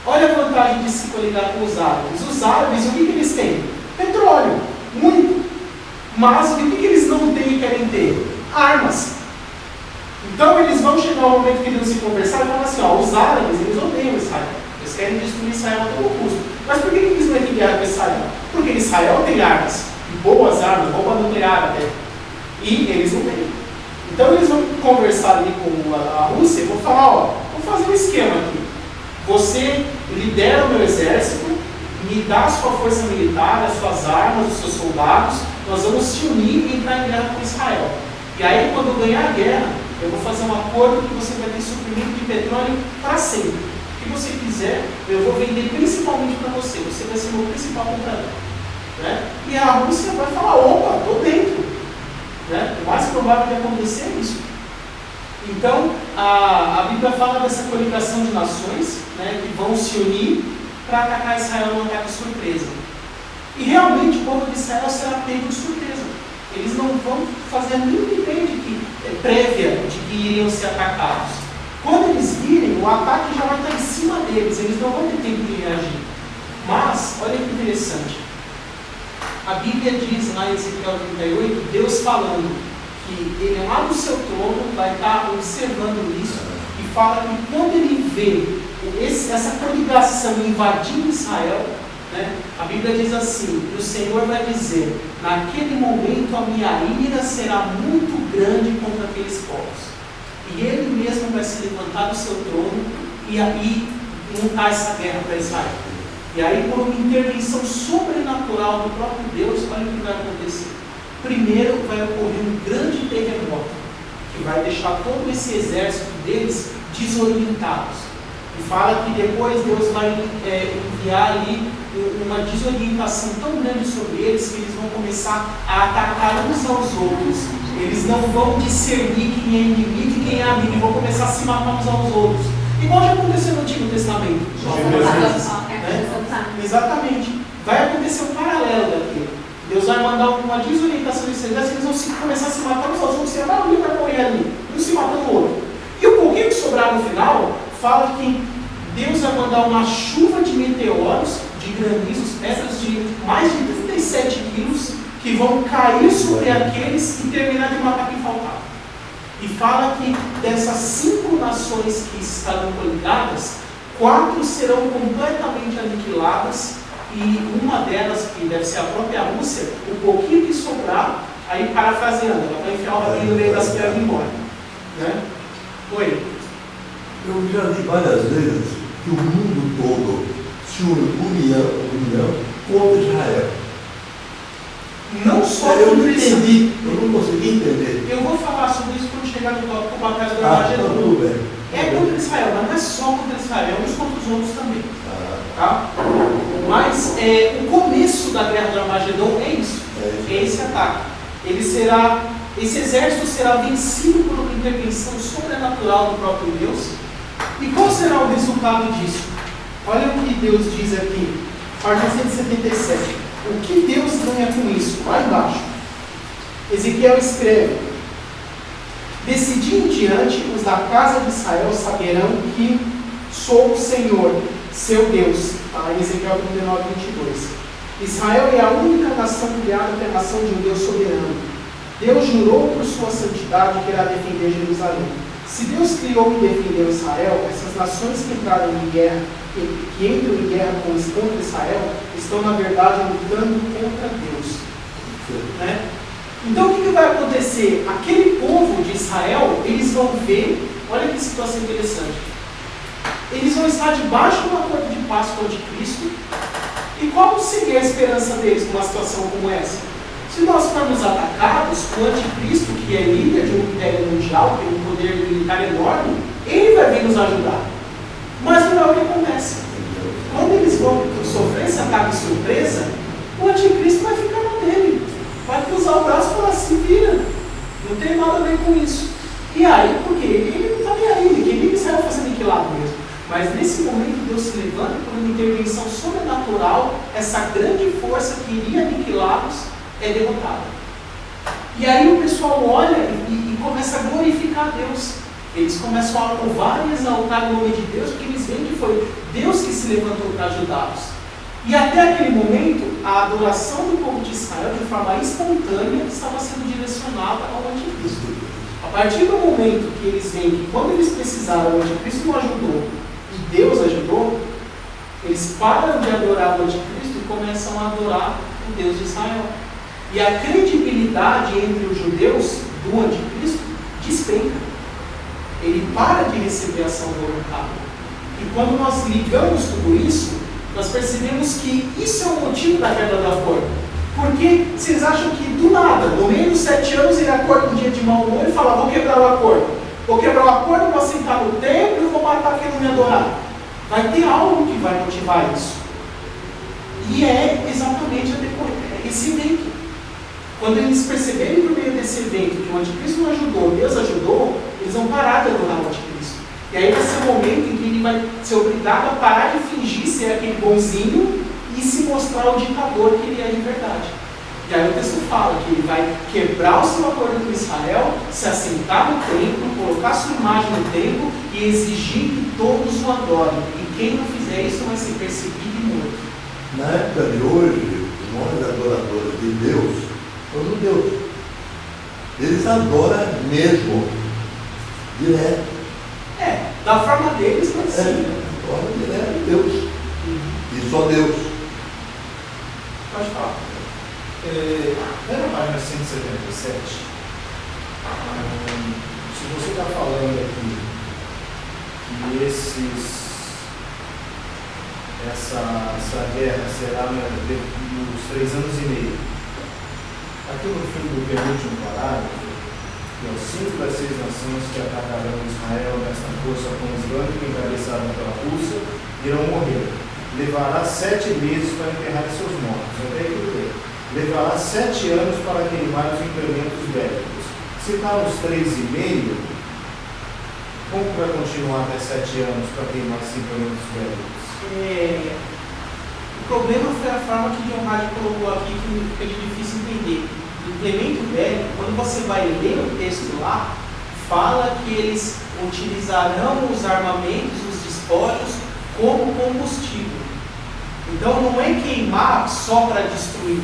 olha a vantagem de se coligar com os árabes. Os árabes, o que eles têm? Petróleo, muito. Mas o que eles não têm e querem ter? Armas. Então eles vão chegar ao momento que eles vão se conversar e falar assim: ó, os árabes, eles odeiam Israel. Eles querem destruir Israel a todo custo. Mas por que eles não têm guerra com Israel? Porque Israel tem armas, boas armas, bomba nuclear até. E eles não têm. Então eles vão conversar ali com a Rússia e vão falar: ó, vou fazer um esquema aqui. Você lidera o meu exército, me dá a sua força militar, as suas armas, os seus soldados, nós vamos se unir e entrar em guerra com Israel. E aí, quando eu ganhar a guerra, eu vou fazer um acordo que você vai ter suprimento de petróleo para sempre. O que você quiser, eu vou vender principalmente para você. Você vai ser o meu principal comprador. Né? E a Rússia vai falar: opa, estou dentro. Né? O mais provável de acontecer é isso. Então, a Bíblia fala dessa coligação de nações, né, que vão se unir para atacar Israel num ataque surpresa. E realmente o povo de Israel será pego de surpresa. Eles não vão fazer nenhuma ideia prévia de que iriam ser atacados. Quando eles virem, o ataque já vai estar em cima deles, eles não vão ter tempo de reagir. Mas, olha que interessante, a Bíblia diz lá em Ezequiel 38, Deus falando que ele lá do seu trono vai estar observando isso e fala que quando ele vê essa coligação invadindo Israel, né, a Bíblia diz assim: e o Senhor vai dizer, naquele momento a minha ira será muito grande contra aqueles povos. E ele mesmo vai se levantar do seu trono e aí montar essa guerra para Israel. E aí, por uma intervenção sobrenatural do próprio Deus, olha o que vai acontecer. Primeiro vai ocorrer um grande terremoto, que vai deixar todo esse exército deles desorientados. E fala que depois Deus vai enviar ali uma desorientação tão grande sobre eles que eles vão começar a atacar uns aos outros. Eles não vão discernir quem é inimigo e quem é amigo, e vão começar a se matar uns aos outros. Igual já aconteceu no Antigo Testamento. Exatamente. Vai acontecer um paralelo daquilo. Deus vai mandar uma desorientação desses exércitos, eles vão começar a se matar uns aos outros, e a maioria vai morrer ali, um se matando o outro. E o pouquinho que sobrar no final, fala que Deus vai mandar uma chuva de meteoros, de granizos, pedras de mais de 37 quilos, que vão cair sobre aqueles e terminar de matar quem faltar. E fala que dessas 5 nações que estarão coligadas, 4 serão completamente aniquiladas, e uma delas, que deve ser a própria Rússia, o pouquinho que sobrar, aí parafraseando, ela vai enfiar o rabinho no meio das pernas e ir embora. Né? Oi? Eu já li várias vezes que o mundo todo se união contra Israel. Não só Eu não contra Israel. entendi, eu não consegui entender. Eu vou falar sobre isso quando chegar no tópico Batalha do Tá Armagedon. tudo bem. É contra Israel, mas não é só contra Israel, é uns contra os outros também. Ah, Tá? Mas o começo da guerra do Armagedon é isso. É esse ataque. Esse exército será vencido por uma intervenção sobrenatural do próprio Deus. E qual será o resultado disso? Olha o que Deus diz aqui, página 177. O que Deus ganha com isso? Lá embaixo. Ezequiel escreve: desse dia em diante, os da casa de Israel saberão que sou o Senhor, seu Deus. Está em Ezequiel 39, 22. Israel é a única nação criada que é a nação de um Deus soberano. Deus jurou por sua santidade que irá defender Jerusalém. Se Deus criou e defendeu Israel, essas nações que entraram em guerra, que entram em guerra contra Israel, estão na verdade lutando contra Deus. Né? Então o que vai acontecer? Aquele povo de Israel, eles vão ver, olha que situação interessante. Eles vão estar debaixo de um acordo de paz com o anticristo. E qual seria a esperança deles numa situação como essa? Se nós formos atacados, o anticristo, que é líder de um império mundial, tem um poder militar enorme, ele vai vir nos ajudar. Mas não é o que acontece. Quando eles vão sofrer esse ataque surpresa, o anticristo vai ficar no dele. Vai cruzar o braço e falar: se vira. Não tem nada a ver com isso. E aí, por quê? Ele não está nem aí. Ele queria que Israel fosse aniquilado mesmo. Mas nesse momento Deus se levanta por uma intervenção sobrenatural, essa grande força que iria aniquilá-los é derrotada. E aí o pessoal olha e começa a glorificar a Deus. Eles começam a louvar e exaltar o nome de Deus, porque eles veem que foi Deus que se levantou para ajudá-los. E até aquele momento, a adoração do povo de Israel, de forma espontânea, estava sendo direcionada ao anticristo. A partir do momento que eles veem que quando eles precisaram, o anticristo não ajudou, e Deus ajudou, eles param de adorar o anticristo e começam a adorar o Deus de Israel. E a credibilidade entre os judeus do anticristo despenca. Ele para de receber ação voluntária. E quando nós ligamos tudo isso, nós percebemos que isso é o motivo da quebra do acordo. Porque vocês acham que do nada, no meio dos 7 anos, ele acorda um dia de mau humor e fala: vou quebrar o acordo. Vou quebrar o acordo, vou sentar no templo e vou matar quem não me adorar. Vai ter algo que vai motivar isso. E é exatamente esse evento. Quando eles perceberem por meio desse evento que o anticristo não ajudou, Deus ajudou, eles vão parar de adorar o anticristo. E aí vai ser o momento em que ele vai ser obrigado a parar de fingir ser aquele bonzinho e se mostrar o ditador que ele é de verdade. E aí o texto fala que ele vai quebrar o seu acordo com Israel, se assentar no templo, colocar sua imagem no templo e exigir que todos o adorem. E quem não fizer isso vai ser perseguido e morto. Na época de hoje, os maiores adoradores de Deus são os judeus. Eles adoram mesmo, direto. Da forma deles, mas sim. Adoram direto Deus. E só Deus. Pode falar. Na página 177, se você está falando aqui que essa guerra será nos 3 anos e meio, aqui no fim do penúltimo parágrafo, que é os 5 das 6 nações que atacarão Israel nesta força conjunta encabeçada pela Rússia irão morrer. Levará 7 meses para enterrar seus mortos. Até aí, levará 7 anos para queimar os implementos bélicos. Se está nos 3,5, como vai continuar até 7 anos para queimar os implementos bélicos? O problema foi a forma que John Hardy colocou aqui, que fica difícil entender. O implemento bélico, quando você vai ler o texto lá, fala que eles utilizarão os armamentos, os despojos, como combustível. Então não é queimar só para destruir,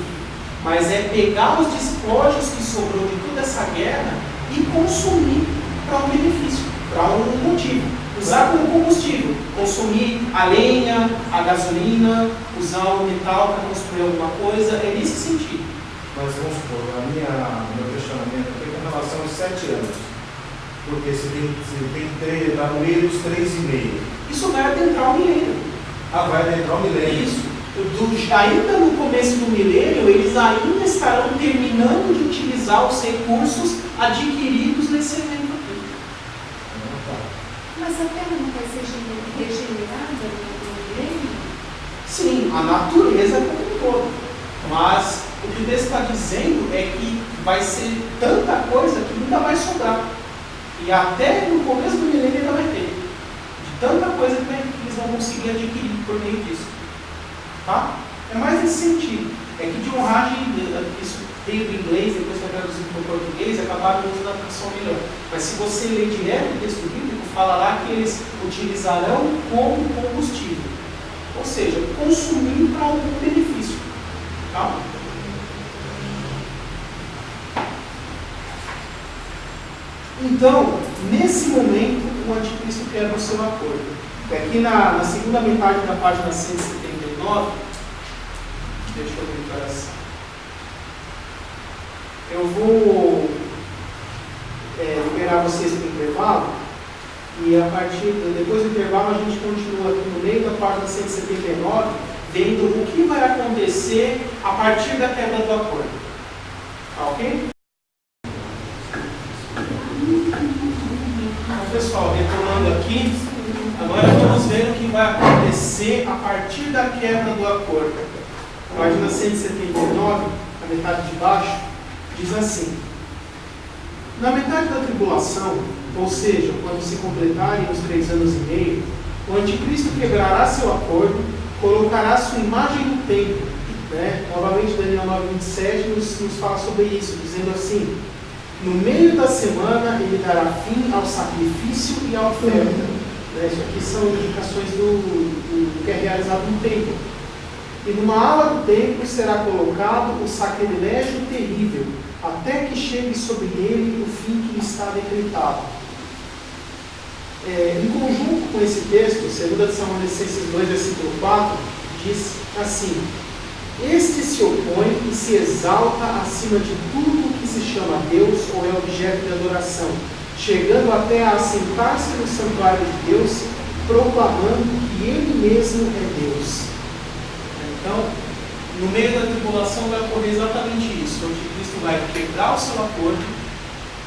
mas é pegar os despojos que sobrou de toda essa guerra e consumir para um benefício, para um motivo. Usar como combustível, consumir a lenha, a gasolina, usar o metal para construir alguma coisa, é nesse sentido. Mas vamos supor, meu questionamento é com relação aos 7 anos. Porque se tem está no meio dos 3,5. Isso vai adentrar o milênio. Vai adentrar o milênio. Isso. Ainda no começo do milênio, eles ainda estarão terminando de utilizar os recursos adquiridos nesse evento aqui. Mas a Terra não vai ser regenerada no milênio? Sim, a natureza como um todo. Mas o que Deus está dizendo é que vai ser tanta coisa que nunca vai sobrar. E até no começo do milênio ainda vai ter. De tanta coisa que eles vão conseguir adquirir por meio disso. Tá? É mais nesse sentido. É que de honragem, isso veio do inglês, depois foi traduzido para o português, acabaram usando a tradução melhor. Mas se você ler direto o texto bíblico, fala lá que eles utilizarão como combustível. Ou seja, consumir para algum benefício. Tá? Então, nesse momento, o anticristo quebra o seu acordo. Aqui na segunda metade da página 179, deixa eu ver para essa. Eu vou liberar vocês para o intervalo, e depois do intervalo a gente continua aqui no meio da página 179, vendo o que vai acontecer a partir da quebra do acordo. Tá ok? Então, pessoal, retomando aqui, agora vamos ver o que vai acontecer a partir da quebra do acordo. Página 179, a metade de baixo, diz assim: na metade da tribulação, ou seja, quando se completarem os 3 anos e meio, o anticristo quebrará seu acordo, colocará sua imagem no templo. Novamente, Daniel 9:27 nos fala sobre isso, dizendo assim: no meio da semana ele dará fim ao sacrifício e à oferta. Isso aqui são indicações do que é realizado no templo. E numa ala do templo será colocado o sacrilégio terrível, até que chegue sobre ele o fim que lhe está decretado. Em conjunto com esse texto, 2 Tessalonicenses 2, versículo 4, diz assim: este se opõe e se exalta acima de tudo que se chama Deus ou é objeto de adoração, chegando até a assentar-se no santuário de Deus, proclamando que Ele mesmo é Deus. Então, no meio da tribulação vai ocorrer exatamente isso. O anticristo vai quebrar o seu acordo,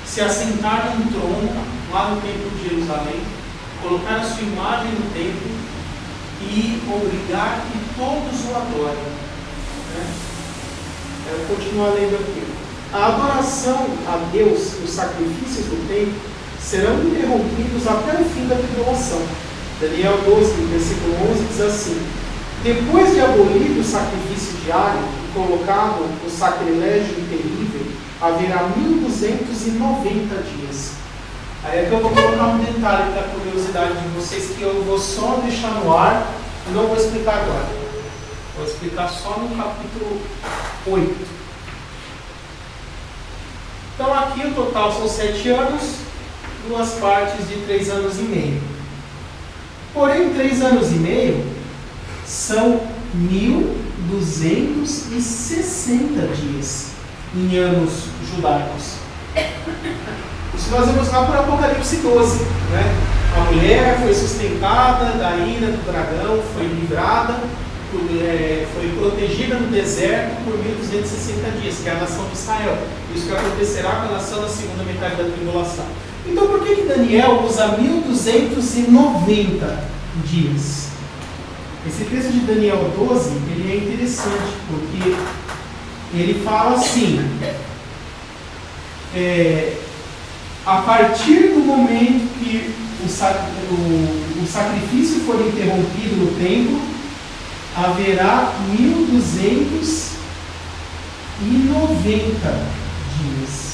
se assentar num trono lá no templo de Jerusalém, colocar a sua imagem no templo e obrigar que todos o adorem. Eu vou continuar lendo aqui. A adoração a Deus e os sacrifícios do templo serão interrompidos até o fim da tribulação. Daniel 12, versículo 11 diz assim: depois de abolido o sacrifício diário e colocado o sacrilégio terrível, haverá 1290 dias. Aí é que eu vou colocar um detalhe para a curiosidade de vocês, que eu vou só deixar no ar e não vou explicar agora. Vou explicar só no capítulo 8. Então aqui o total são 7 anos, 2 partes de 3 anos e meio. Porém, 3 anos e meio são 1260 dias em anos judaicos. Isso nós vemos lá por Apocalipse 12. A mulher foi sustentada da ira do dragão, foi livrada, foi protegida no deserto por 1260 dias, que é a nação de Israel. Isso que acontecerá com a nação na segunda metade da tribulação. Então por que Daniel usa 1290 dias? Esse texto de Daniel 12, ele é interessante, porque ele fala assim: a partir do momento que o sacrifício for interrompido no templo, haverá 1290 dias.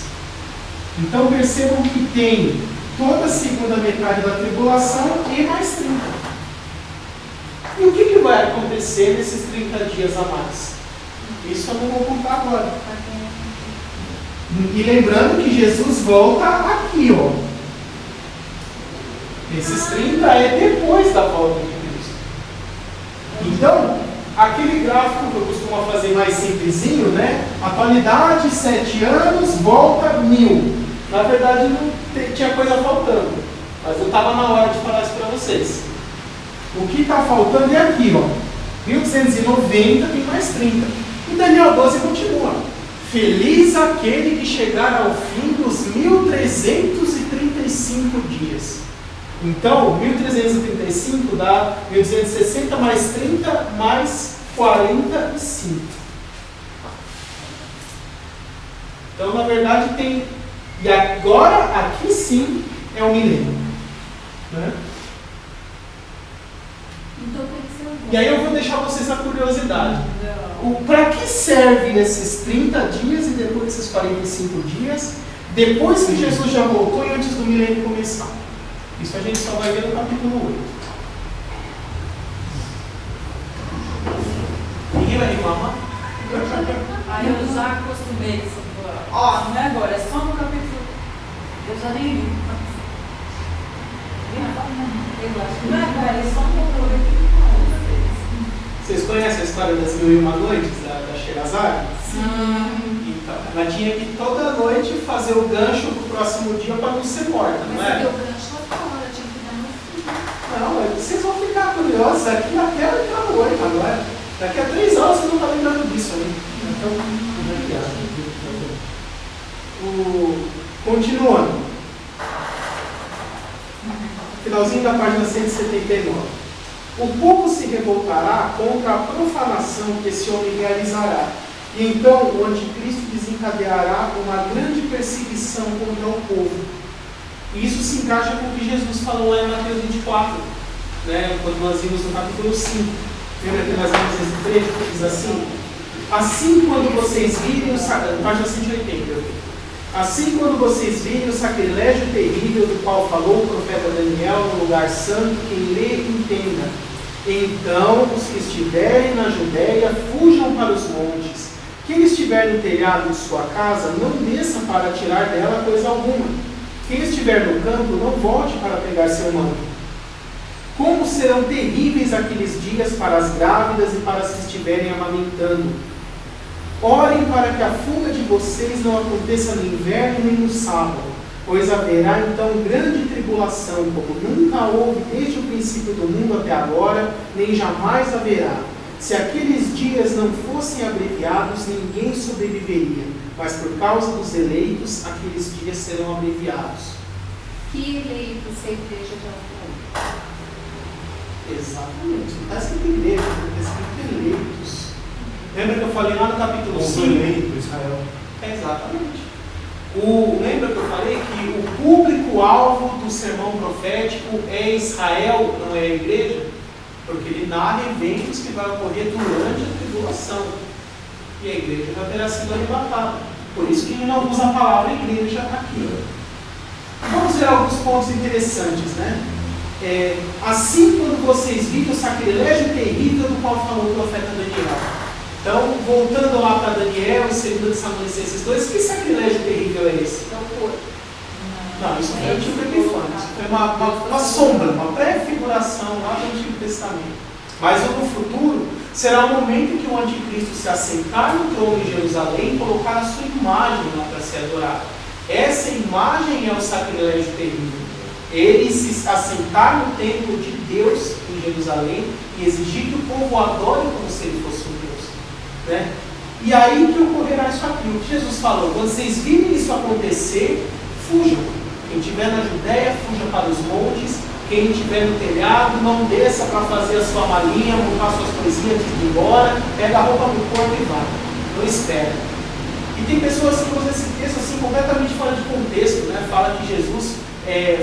Então percebam que tem toda a segunda metade da tribulação e mais 30. E o que vai acontecer nesses 30 dias a mais? Isso eu não vou contar agora. E lembrando que Jesus volta aqui, ó. Esses 30 é depois da volta de Cristo. Então, aquele gráfico que eu costumo fazer mais simplesinho, atualidade, 7 anos, volta 1000. Na verdade, não tinha coisa faltando. Mas eu estava na hora de falar isso para vocês. O que está faltando é aqui, ó. 1290 tem mais 30. E Daniel 12 continua. Feliz aquele que chegar ao fim dos 1335 dias. Então, 1335 dá 1260 mais 30 mais 45. Então, na verdade, tem... E agora, aqui sim, é o milênio. Né? Então tem que ser um... E aí eu vou deixar vocês a curiosidade. Para que servem esses 30 dias e depois esses 45 dias, depois que Jesus já voltou e antes do milênio começar? Isso a gente só vai ver no capítulo 8. Ninguém vai reclamar? Aí eu já acostumei isso. Ó, não é agora, é só no capítulo. Eu já nem li. Eu acho que não é agora, é só no capítulo 8. Vocês conhecem a história das 1001 Noites, da Sherazade? Sim. Então, ela tinha que toda noite fazer o gancho para o próximo dia para não ser morta, não Mas é? o gancho lá fora, tinha que dar no fim. Não, vocês vão ficar curiosos aqui até entrar no 8 agora. Daqui a 3 horas vocês vão estar lembrando disso aí. Então, continuando. Finalzinho da página 179. O povo se revoltará contra a profanação que esse homem realizará. E então o anticristo desencadeará uma grande perseguição contra o povo. E isso se encaixa com o que Jesus falou lá em Mateus 24, né? Quando nós vimos no capítulo 5. Lembra que nós vimos esse trecho que diz assim? Assim quando vocês virem o sacrilégio, página 180, assim quando vocês virem o sacrilégio terrível do qual falou o profeta Daniel no lugar santo, quem lê entenda. Então os que estiverem na Judéia fujam para os montes. Quem estiver no telhado de sua casa, não desça para tirar dela coisa alguma. Quem estiver no campo, não volte para pegar seu manto. Como serão terríveis aqueles dias para as grávidas e para as que estiverem amamentando. Orem para que a fuga de vocês não aconteça no inverno nem no sábado, pois haverá então grande tribulação, como nunca houve desde o princípio do mundo até agora, nem jamais haverá. Se aqueles dias não fossem abreviados, ninguém sobreviveria, mas por causa dos eleitos, aqueles dias serão abreviados. Que eleitos se a igreja já foi? Exatamente. Não está escrito igreja, está escrito eleitos. Lembra que eu falei lá no capítulo 5? Eleito, Israel. Exatamente. Lembra que eu falei que o público-alvo do sermão profético é Israel, não é a igreja? Porque ele narra eventos que vão ocorrer durante a tribulação. E a igreja já terá sido arrebatada. Por isso que ele não usa a palavra igreja aqui. Vamos ver alguns pontos interessantes, né? Assim, quando vocês viram o sacrilégio terrível do qual falou o profeta Daniel. Então, voltando lá para Daniel e 2 Tessalonicenses 2, que sacrilégio terrível é esse? Não, isso foi o Antigo Epifânio. Isso foi uma sombra, uma pré-figuração lá do Antigo Testamento. Mas no futuro, será o momento em que o anticristo se assentar no trono em Jerusalém e colocar a sua imagem lá para ser adorada. Essa imagem é o sacrilégio terrível. Ele se assentar no templo de Deus em Jerusalém e exigir que o povo adore como se ele fosse um Deus. Né? E aí que ocorrerá isso aqui. O que Jesus falou: quando vocês virem isso acontecer, fujam. Quem estiver na Judéia, fuja para os montes. Quem estiver no telhado, não desça para fazer a sua malinha, montar suas coisinhas antes de ir embora, pega a roupa no corpo e vai. Não espera. E tem pessoas que usam esse texto assim, completamente fora de contexto, né? Fala que Jesus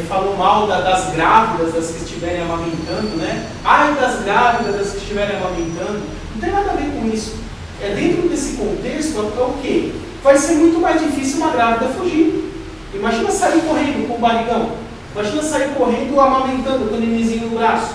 falou mal das grávidas, das que estiverem amamentando, né? Ai das grávidas, das que estiverem amamentando. Não tem nada a ver com isso. Dentro desse contexto, é o quê? Vai ser muito mais difícil uma grávida fugir. Imagina sair correndo com o barrigão. Imagina sair correndo amamentando com o nenenzinho no braço.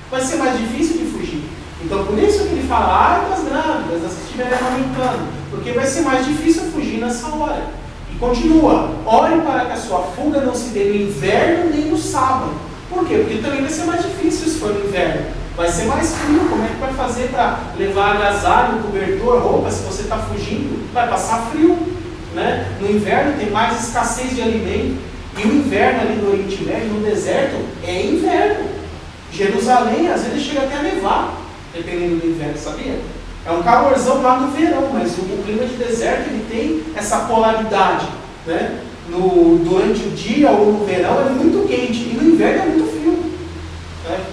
Vai ser mais difícil de fugir. Então, por isso que ele fala, ai das grávidas, das que estiverem amamentando. Porque vai ser mais difícil fugir nessa hora. E continua, ore para que a sua fuga não se dê no inverno nem no sábado. Por quê? Porque também vai ser mais difícil se for no inverno. Vai ser mais frio. Como é que vai fazer para levar agasalho, cobertor, roupa, se você está fugindo? Vai passar frio. Né? No inverno tem mais escassez de alimento. E o inverno ali do Oriente Médio, no deserto, é inverno. Jerusalém, às vezes, chega até a nevar, dependendo do inverno, sabia? É um calorzão lá no verão, mas o clima de deserto ele tem essa polaridade, né? Durante o dia ou no verão é muito quente e no inverno é muito frio, né?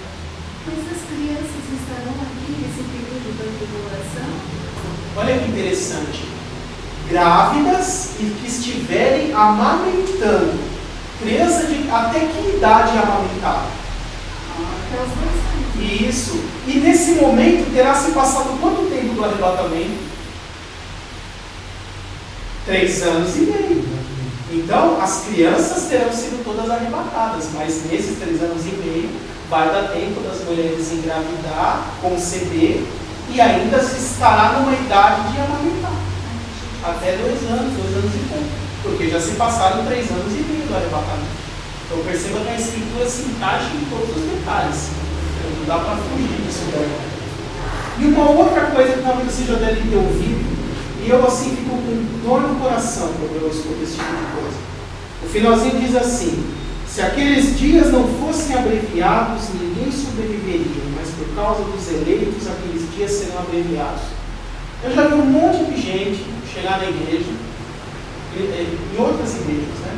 Mas as crianças estarão aqui nesse período da tribulação? Olha que interessante. Grávidas e que estiverem amamentando. Criança de até que idade é amamentada? Até os 2 anos. Isso. E nesse momento terá se passado quanto tempo do arrebatamento? 3 anos e meio. Então, as crianças terão sido todas arrebatadas, mas nesses 3 anos e meio vai dar tempo das mulheres engravidar, conceber e ainda se estará numa idade de amamentar. Até 2 anos e pouco. Porque já se passaram 3 anos e meio do arrebatamento. Então perceba que a escritura se encaixa em todos os detalhes. Não dá para fugir disso daí. E uma outra coisa que talvez você já deve ter ouvido, e eu assim fico com dor no coração quando eu escuto esse tipo de coisa. O finalzinho diz assim: se aqueles dias não fossem abreviados, ninguém sobreviveria, mas por causa dos eleitos, aqueles dias serão abreviados. Eu já vi um monte de gente chegar na igreja, em outras igrejas, né?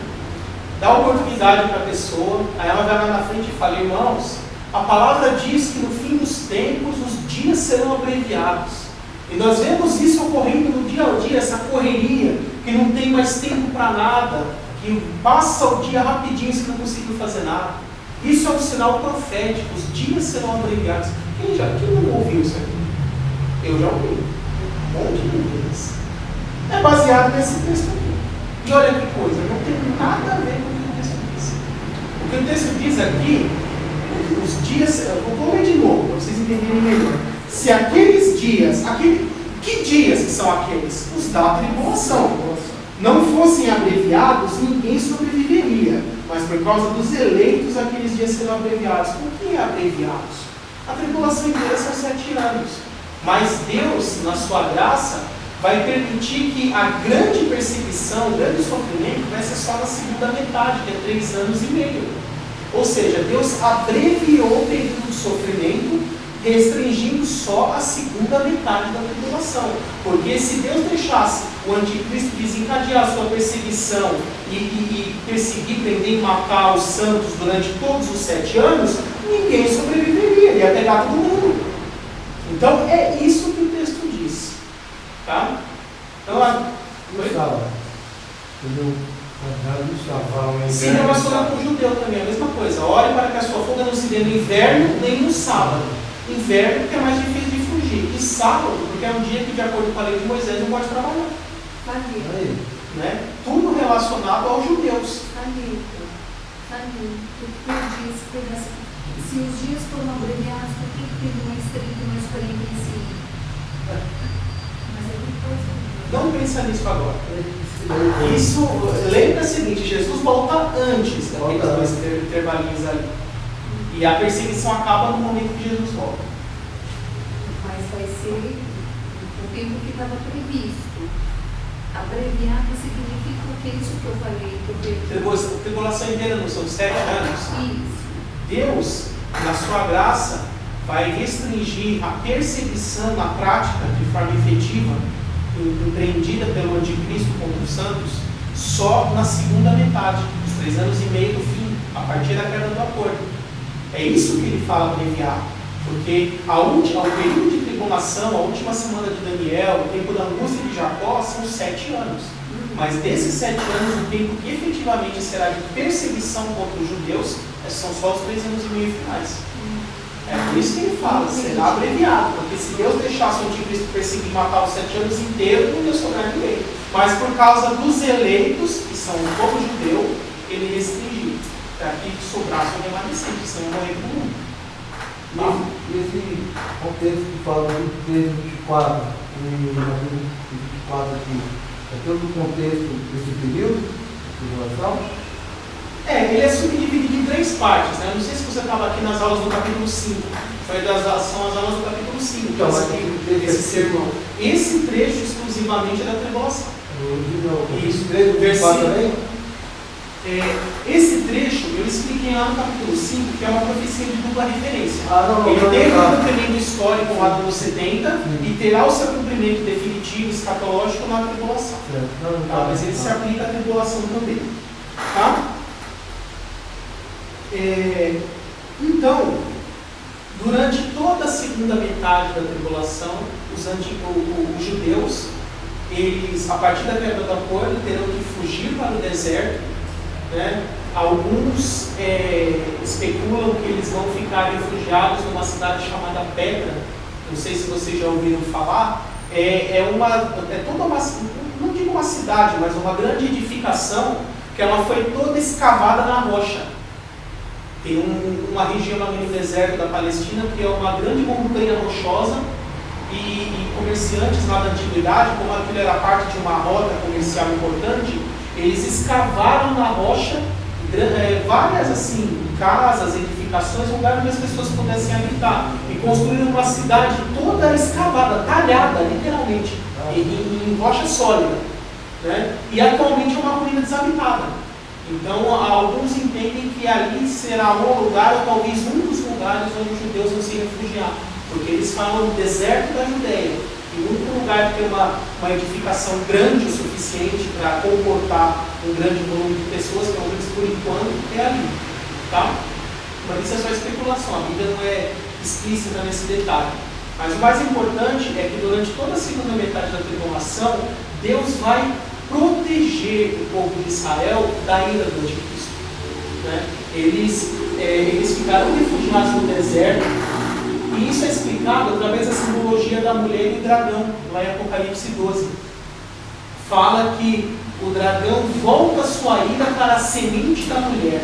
Dá oportunidade para a pessoa, aí ela vai lá na frente e fala: irmãos, a palavra diz que no fim dos tempos os dias serão abreviados. E nós vemos isso ocorrendo no dia a dia, essa correria, que não tem mais tempo para nada, que passa o dia rapidinho sem não conseguir fazer nada. Isso é um sinal profético, os dias serão abreviados. Quem não ouviu isso aqui? Eu já ouvi. Um monte de vezes. É baseado nesse texto aqui. E olha que coisa, não tem nada a ver com o que o texto diz. O que o texto diz aqui, os dias, eu vou ler de novo, para vocês entenderem melhor. Se aqueles dias, que dias que são aqueles? Os da tribulação, não fossem abreviados, ninguém sobreviveria. Mas por causa dos eleitos, aqueles dias serão abreviados. Por que abreviados? A tribulação inteira são 7 anos. Mas Deus, na sua graça, vai permitir que a grande perseguição, o grande sofrimento, vai ser só na segunda metade, que é 3 anos e meio. Ou seja, Deus abreviou o período de sofrimento, restringindo só a segunda metade da tribulação. Porque se Deus deixasse o anticristo desencadear a sua perseguição e perseguir, prender e matar os santos durante todos os 7 anos, ninguém sobreviveria, ia pegar todo mundo. Então é isso que o texto diz. Tá? Então, se relaciona com o judeu também, a mesma coisa. Ore para que a sua fuga não se dê no inverno nem no sábado. Inverno porque é mais difícil de fugir. E sábado porque é um dia que, de acordo com a lei de Moisés, não pode trabalhar. Né? Tudo relacionado aos judeus. Se os dias foram abreviados, por que teve mais 30 e mais 45? Mas é muito coisa. Não pensa nisso agora. Isso, lembra o seguinte, Jesus volta antes daqueles 2 intervalinhos ali. E a perseguição acaba no momento que Jesus volta. Mas vai ser o tempo que estava previsto. Abreviado significa o que é isso que eu falei? Tribulação inteira não são 7 anos? Isso. Deus, na sua graça, vai restringir a perseguição na prática, de forma efetiva, empreendida pelo anticristo contra os santos, só na segunda metade, os 3 anos e meio do fim, a partir da queda do acordo. É isso que ele fala abreviado, porque o período de tribulação, a última semana de Daniel, o tempo da angústia de Jacó, são 7 anos. Mas desses 7 anos, o tempo que efetivamente será de perseguição contra os judeus, são só os 3 anos e meio finais. É por isso que ele fala, será abreviado, porque se Deus deixasse o anticristo perseguir e matar os 7 anos inteiros, não ia sobrar ninguém. Mas por causa dos eleitos, que são o povo judeu, ele restringiu, para que sobrasse o remanescente, senão ia morrer por mundo. E esse contexto que fala do 13, 24, e 24 aqui, é todo o contexto desse período de tribulação? Ele é subdividido em 3 partes, né? Eu não sei se você estava aqui nas aulas do capítulo 5. São as aulas do capítulo 5. Então, esse sermão. Esse trecho exclusivamente é da tribulação. Isso, 3 do 24 também? Esse trecho eu expliquei lá no capítulo 5, que é uma profecia de dupla referência. Não, Ele teve um cumprimento histórico lá nos 70 e terá o seu cumprimento definitivo, escatológico, na tribulação. Tá? Mas ele se aplica à tribulação também. Tá? Então, durante toda a segunda metade da tribulação, os judeus, eles, a partir da quebra do acordo, terão que fugir para o deserto. Né? Alguns especulam que eles vão ficar refugiados numa cidade chamada Petra. Não sei se vocês já ouviram falar. Toda uma, não digo uma cidade, mas uma grande edificação que ela foi toda escavada na rocha. Tem uma região ali no deserto da Palestina que é uma grande montanha rochosa e comerciantes lá da antiguidade, como aquilo era parte de uma rota comercial importante, eles escavaram na rocha várias assim, casas, edificações, lugares onde as pessoas pudessem habitar e construíram uma cidade toda escavada, talhada, literalmente, em rocha sólida, né? E atualmente é uma ruína desabitada. Então, alguns entendem que ali será um lugar, ou talvez um dos lugares onde os judeus vão se refugiar, porque eles falam do deserto da Judéia. E o único lugar que tem uma edificação grande o suficiente para comportar um grande volume de pessoas, pelo menos por enquanto, é ali. Tá? Mas isso é só especulação, a Bíblia não é explícita nesse detalhe. Mas o mais importante é que durante toda a segunda metade da tribulação, Deus vai proteger o povo de Israel da ira do anticristo. Né? Eles ficaram refugiados no deserto. E isso é explicado através da simbologia da mulher e do dragão, lá em Apocalipse 12. Fala que o dragão volta sua ira para a semente da mulher,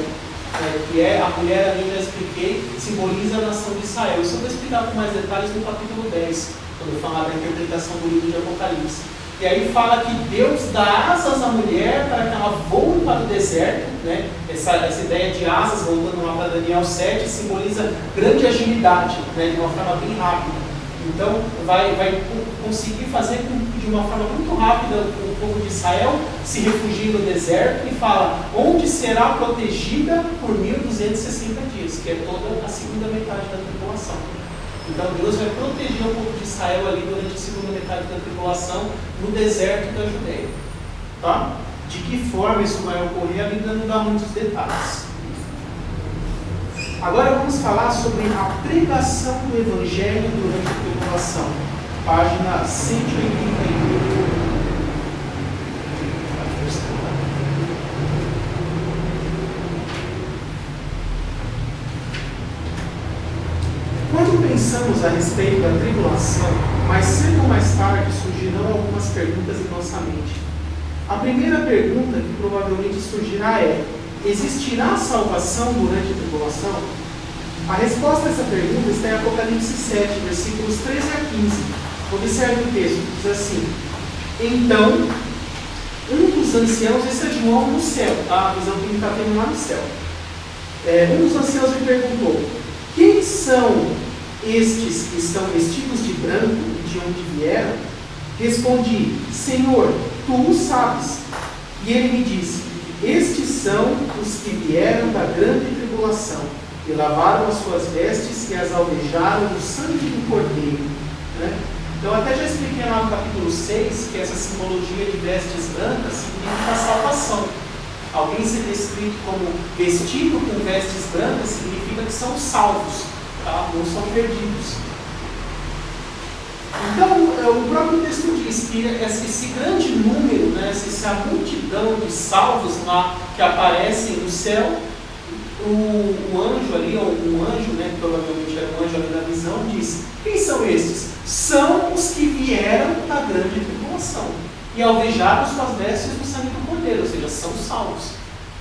que é a mulher, ali eu já expliquei, simboliza a nação de Israel. Isso eu vou explicar com mais detalhes no capítulo 10, quando eu falar da interpretação do livro de Apocalipse. E aí fala que Deus dá asas à mulher para que ela voe para o deserto, né? Essa ideia de asas, voltando lá para Daniel 7, simboliza grande agilidade, né? De uma forma bem rápida. Então, vai conseguir fazer de uma forma muito rápida o povo de Israel se refugie no deserto e fala onde será protegida por 1260 dias, que é toda a segunda metade da tribulação. Então Deus vai proteger o povo de Israel ali durante a segunda metade da tribulação no deserto da Judéia. Tá? De que forma isso vai ocorrer, a Bíblia não dá muitos detalhes. Agora vamos falar sobre a pregação do Evangelho durante a tribulação. Página 181. Quando pensamos a respeito da tribulação, mais cedo ou mais tarde surgirão algumas perguntas em nossa mente. A primeira pergunta que provavelmente surgirá é: existirá salvação durante a tribulação? A resposta a essa pergunta está em Apocalipse 7, versículos 13 a 15. Observe o texto, diz assim: então, um dos anciãos, esse é João no céu, tá? A visão que ele está tendo lá no céu. Um dos anciãos me perguntou: quem são estes que estão vestidos de branco e de onde vieram? Respondi: Senhor, tu o sabes. E ele me disse: estes são os que vieram da grande tribulação e lavaram as suas vestes e as alvejaram no sangue do Cordeiro. Né? Então, até já expliquei lá no capítulo 6 que essa simbologia de vestes brancas significa salvação. Alguém ser descrito como vestido com vestes brancas significa que são salvos, tá? Não são perdidos. Então, o próprio texto diz que esse grande número, né, essa multidão de salvos lá que aparecem no céu, o anjo ali, ou um anjo, né, que provavelmente era um anjo ali na visão, diz: quem são estes? São os que vieram da grande tribulação e alvejaram suas vestes no sangue do Cordeiro, ou seja, são salvos.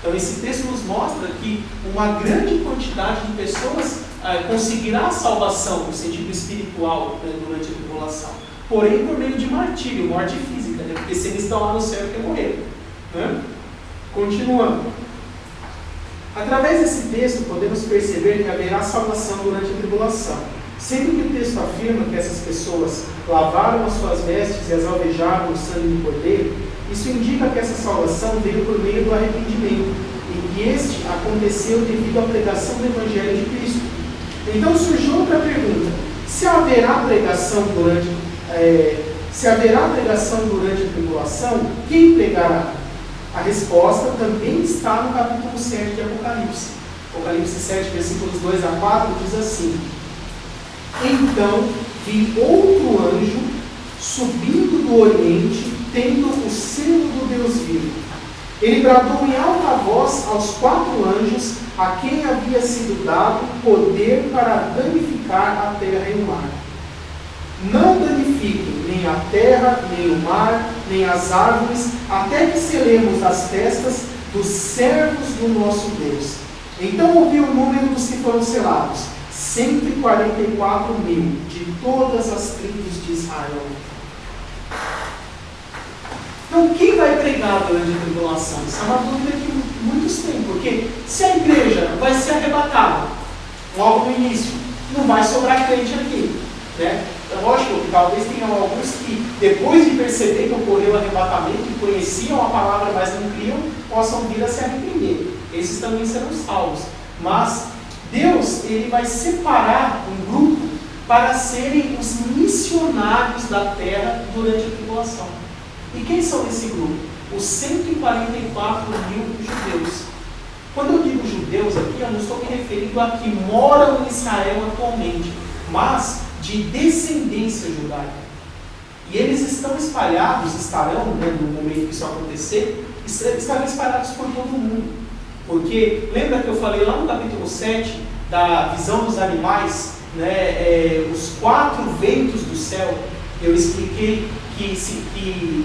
Então esse texto nos mostra que uma grande quantidade de pessoas conseguirá a salvação no sentido espiritual, né, durante a tribulação, porém por meio de martírio, morte física, né, porque se eles estão lá no céu é porque morreram. Né? Continuando. Através desse texto podemos perceber que haverá salvação durante a tribulação. Sendo que o texto afirma que essas pessoas lavaram as suas vestes e as alvejaram no sangue do Cordeiro, isso indica que essa salvação veio por meio do arrependimento e e este aconteceu devido à pregação do Evangelho de Cristo. Então surgiu outra pergunta: se haverá pregação durante a tribulação, quem pregará? A resposta também está no capítulo 7 de Apocalipse. Apocalipse 7, versículos 2 a 4, diz assim: então vi outro anjo subindo do Oriente, tendo o selo do Deus vivo. Ele bradou em alta voz aos 4 anjos, a quem havia sido dado poder para danificar a terra e o mar. Não danifiquem nem a terra, nem o mar, nem as árvores, até que selemos as testas dos servos do nosso Deus. Então ouvi o número dos que foram selados: 144 mil, de todas as tribos de Israel. Então, quem vai pregar durante a tribulação? Isso é uma dúvida que muitos têm, porque se a igreja vai ser arrebatada logo no início, não vai sobrar crente aqui, né? É lógico que talvez tenham alguns que, depois de perceber que ocorreu o arrebatamento e conheciam a palavra, mas não criam, possam vir a se arrepender. Esses também serão salvos. Mas Deus, ele vai separar um grupo para serem os missionários da terra durante a tribulação. E quem são esse grupo? Os 144 mil judeus. Quando eu digo judeus aqui, eu não estou me referindo a que moram em Israel atualmente, mas de descendência judaica. E eles estão espalhados, estarão, né, no momento que isso acontecer, estarão espalhados por todo o mundo. Porque, lembra que eu falei lá no capítulo 7, da visão dos animais, né, os 4 ventos do céu? Eu expliquei que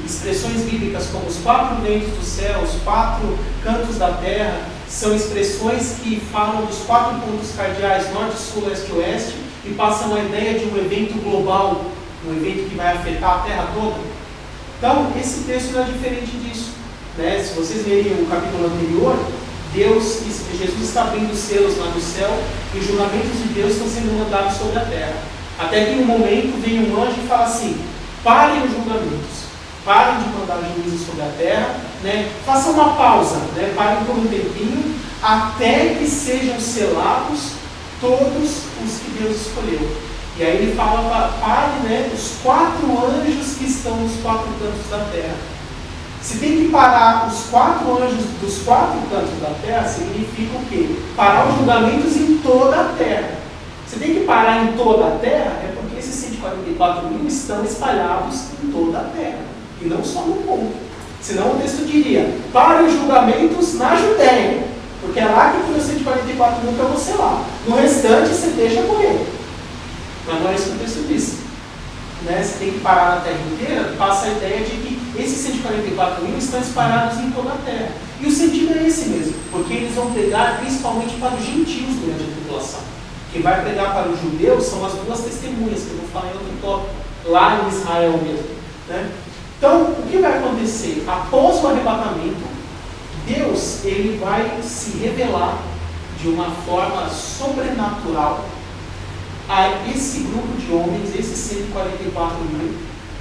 expressões bíblicas como os 4 ventos do céu, os 4 cantos da terra, são expressões que falam dos 4 pontos cardeais, norte, sul, leste e oeste, e passam a ideia de um evento global, um evento que vai afetar a terra toda. Então, esse texto não é diferente disso, né? Se vocês lerem o capítulo anterior, Jesus está abrindo selos lá no céu, e os julgamentos de Deus estão sendo mandados sobre a terra. Até que em um momento vem um anjo e fala assim: parem os julgamentos, parem de mandar juízos sobre a terra, né? Façam uma pausa, né? Parem por um tempinho, até que sejam selados todos os que Deus escolheu. E aí ele fala: pare, né, os 4 anjos que estão nos 4 cantos da terra. Se tem que parar os 4 anjos dos 4 cantos da terra, significa o quê? Parar os julgamentos em toda a terra. Se tem que parar em toda a terra, é porque esses 144 mil estão espalhados em toda a terra, e não só no ponto. Senão o texto diria: pare os julgamentos na Judéia, porque é lá que tem os 144 mil para você lá. No restante você deixa morrer. Mas não é isso que o texto diz, né? Você tem que parar na terra inteira, passa a ideia de que esses 144 mil estão espalhados em toda a terra. E o sentido é esse mesmo, porque eles vão pregar principalmente para os gentios durante a tribulação. Quem vai pregar para os judeus são as 2 testemunhas, que eu vou falar em outro tópico, lá em Israel mesmo, né? Então, o que vai acontecer? Após o arrebatamento, Deus, ele vai se revelar de uma forma sobrenatural a esse grupo de homens, esses 144 mil,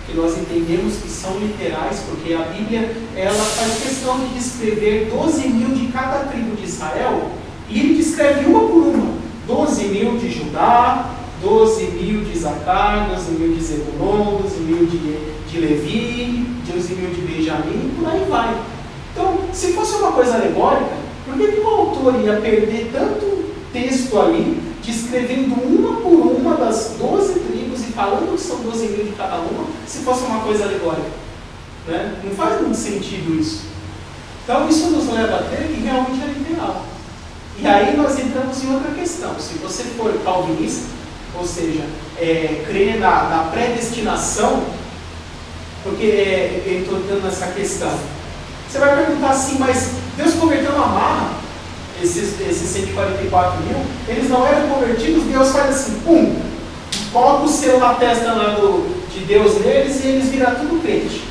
que nós entendemos que são literais, porque a Bíblia, ela faz questão de descrever 12 mil de cada tribo de Israel, e ele descreve uma por uma: 12 mil de Judá, 12 mil de Isacar, 12 mil de Zebulon, 12 mil de Levi, 12 mil de Benjamim, e por aí vai. Então, se fosse uma coisa alegórica, por que o autor ia perder tanto texto ali, descrevendo uma por uma das 12 tribos e falando que são 12 mil de cada uma, se fosse uma coisa alegórica, né? Não faz muito sentido isso. Então, isso nos leva a crer que realmente é literal. E aí nós entramos em outra questão. Se você for calvinista, ou seja, crer na predestinação, porque eu estou dando essa questão, você vai perguntar assim: mas Deus converteu na marra esses 144 mil? Eles não eram convertidos? Deus faz assim, pum, coloca o selo na testa lá de Deus neles e eles viram tudo crente.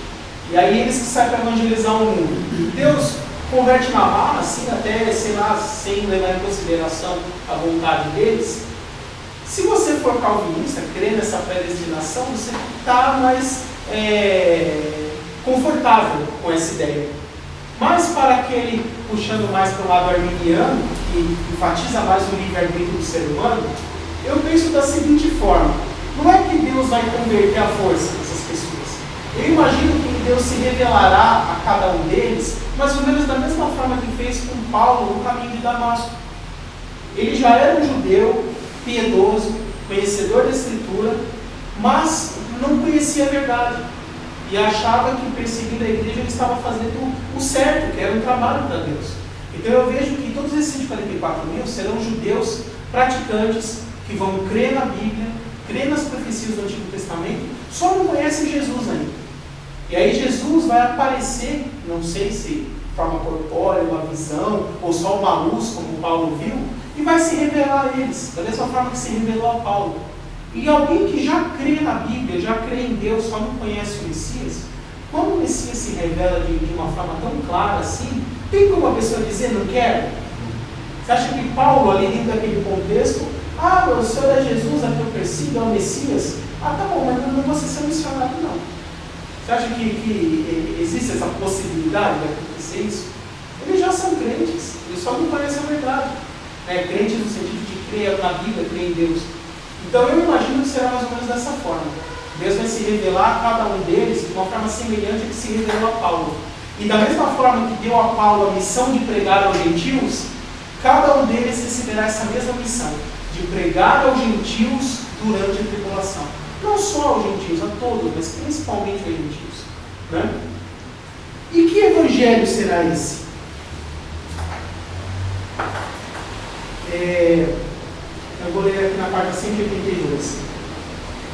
E aí eles que saem para evangelizar o mundo. Deus converte na marra, assim, até, sei lá, sem levar em consideração a vontade deles. Se você for calvinista, crer nessa predestinação, você está mais confortável com essa ideia. Mas para aquele puxando mais para o lado arminiano, que enfatiza mais o livre-arbítrio do ser humano, eu penso da seguinte forma: não é que Deus vai converter à força essas pessoas. Eu imagino que Deus se revelará a cada um deles, mais ou menos da mesma forma que fez com Paulo no caminho de Damasco. Ele já era um judeu, piedoso, conhecedor da Escritura, mas não conhecia a verdade. E achava que perseguindo a igreja ele estava fazendo o certo, que era um trabalho para Deus. Então eu vejo que todos esses 144 mil serão judeus praticantes, que vão crer na Bíblia, crer nas profecias do Antigo Testamento, só não conhecem Jesus ainda. E aí Jesus vai aparecer, não sei se de forma corpórea, uma visão, ou só uma luz, como Paulo viu, e vai se revelar a eles, da mesma forma que se revelou a Paulo. E alguém que já crê na Bíblia, já crê em Deus, só não conhece o Messias, quando o Messias se revela de uma forma tão clara assim, tem como a pessoa dizer, não quero? Você acha que Paulo, ali dentro daquele contexto, o Senhor é Jesus, a que eu persigo, é o Messias? Tá bom, mas não vou ser missionário, não. Você acha que existe essa possibilidade de acontecer isso? Eles já são crentes, eles só não conhecem a verdade. Crentes no sentido de crer na Bíblia, crer em Deus. Então eu imagino que será mais ou menos dessa forma. Deus vai se revelar a cada um deles de uma forma semelhante a que se revelou a Paulo. E da mesma forma que deu a Paulo a missão de pregar aos gentios, cada um deles receberá essa mesma missão, de pregar aos gentios durante a tribulação. Não só aos gentios, a todos, mas principalmente aos gentios. Né? E que evangelho será esse? Eu vou ler aqui na página 182.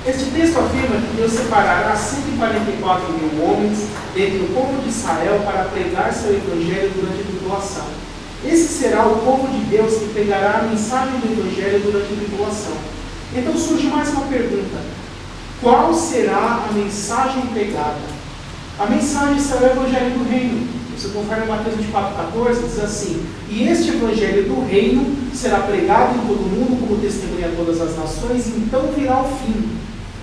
Este texto afirma que Deus separará 144 mil homens dentre o povo de Israel para pregar seu evangelho durante a tribulação. Esse será o povo de Deus que pregará a mensagem do evangelho durante a tribulação. Então surge mais uma pergunta: qual será a mensagem pregada? A mensagem será o evangelho do reino. Isso conforme Mateus 24,14 diz assim: e este evangelho do reino será pregado em todo o mundo como testemunha a todas as nações, e então virá o fim.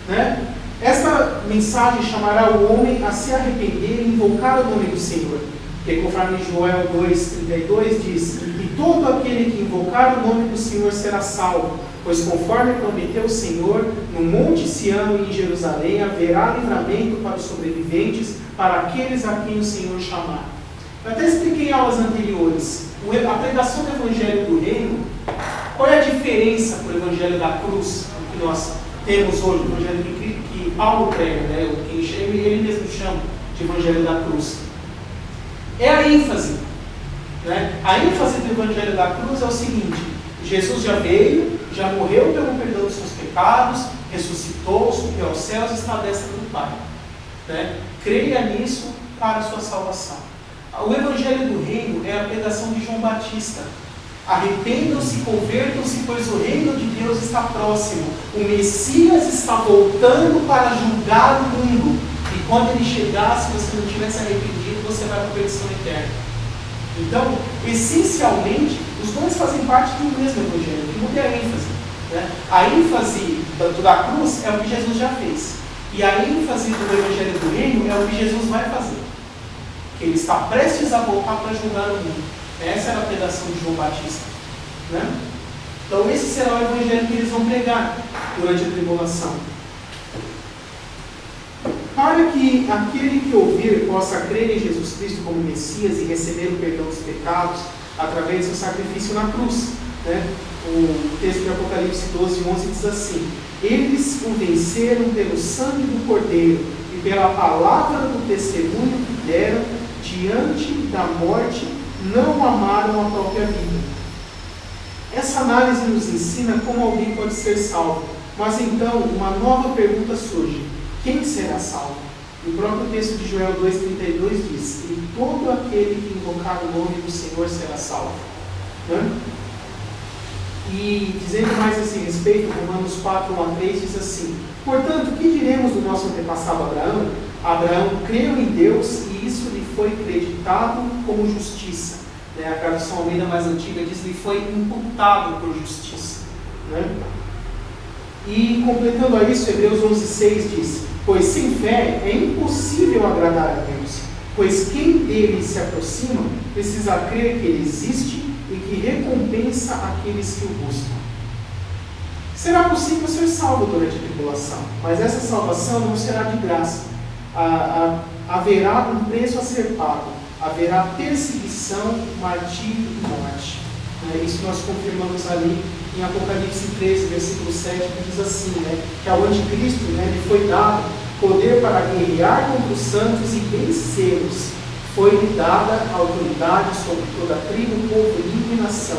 Né? Esta mensagem chamará o homem a se arrepender e invocar o nome do Senhor. Que conforme Joel 2,32 diz: e todo aquele que invocar o nome do Senhor será salvo, pois conforme prometeu o Senhor, no Monte Sião e em Jerusalém haverá livramento para os sobreviventes, para aqueles a quem o Senhor chamar. Eu até expliquei em aulas anteriores, a pregação do Evangelho do Reino. Qual é a diferença para o Evangelho da Cruz, que nós temos hoje, o Evangelho que Paulo prega, né? Ele mesmo chama de Evangelho da Cruz? É a ênfase. Né? A ênfase do Evangelho da Cruz é o seguinte: Jesus já veio, já morreu pelo perdão dos seus pecados, ressuscitou, subiu aos céus e está à destra do Pai. Né? Creia nisso para a sua salvação. O Evangelho do Reino é a pregação de João Batista. Arrependam-se, convertam-se, pois o reino de Deus está próximo. O Messias está voltando para julgar o mundo. E quando ele chegar, se você não tivesse arrependido, você vai para a perdição eterna. Então, essencialmente, os dois fazem parte do mesmo Evangelho, que muda a ênfase. Né? A ênfase da cruz é o que Jesus já fez. E a ênfase do Evangelho do Reino é o que Jesus vai fazer. Que ele está prestes a voltar para julgar o mundo. Essa era a pregação de João Batista. Né? Então esse será o evangelho que eles vão pregar durante a tribulação. Para que aquele que ouvir possa crer em Jesus Cristo como Messias e receber o perdão dos pecados através do seu sacrifício na cruz. Né? O texto de Apocalipse 12:11 diz assim: eles o venceram pelo sangue do Cordeiro e pela palavra do testemunho que deram diante da morte, não amaram a própria vida. Essa análise nos ensina como alguém pode ser salvo. Mas então, uma nova pergunta surge: quem será salvo? O próprio texto de Joel 2,32 diz: e todo aquele que invocar o nome do Senhor será salvo. Né? E dizendo mais a esse respeito, Romanos 4:1-3 diz assim: portanto, que diremos do nosso antepassado Abraão? Abraão creu em Deus e isso lhe foi creditado como justiça. Né? A tradução Almeida mais antiga diz: lhe foi imputado por justiça. Né? E completando a isso, Hebreus 11:6 diz: pois sem fé é impossível agradar a Deus, Pois quem dele se aproxima precisa crer que ele existe e que recompensa aqueles que o buscam. Será possível ser salvo durante a tribulação, mas essa salvação não será de graça. Haverá um preço a ser pago, haverá perseguição, martírio e morte. Isso nós confirmamos ali em Apocalipse 13, versículo 7, que diz assim, que ao anticristo lhe foi dado poder para guerrear contra os santos e vencê-los. Foi-lhe dada a autoridade sobre toda a tribo, povo, língua e nação.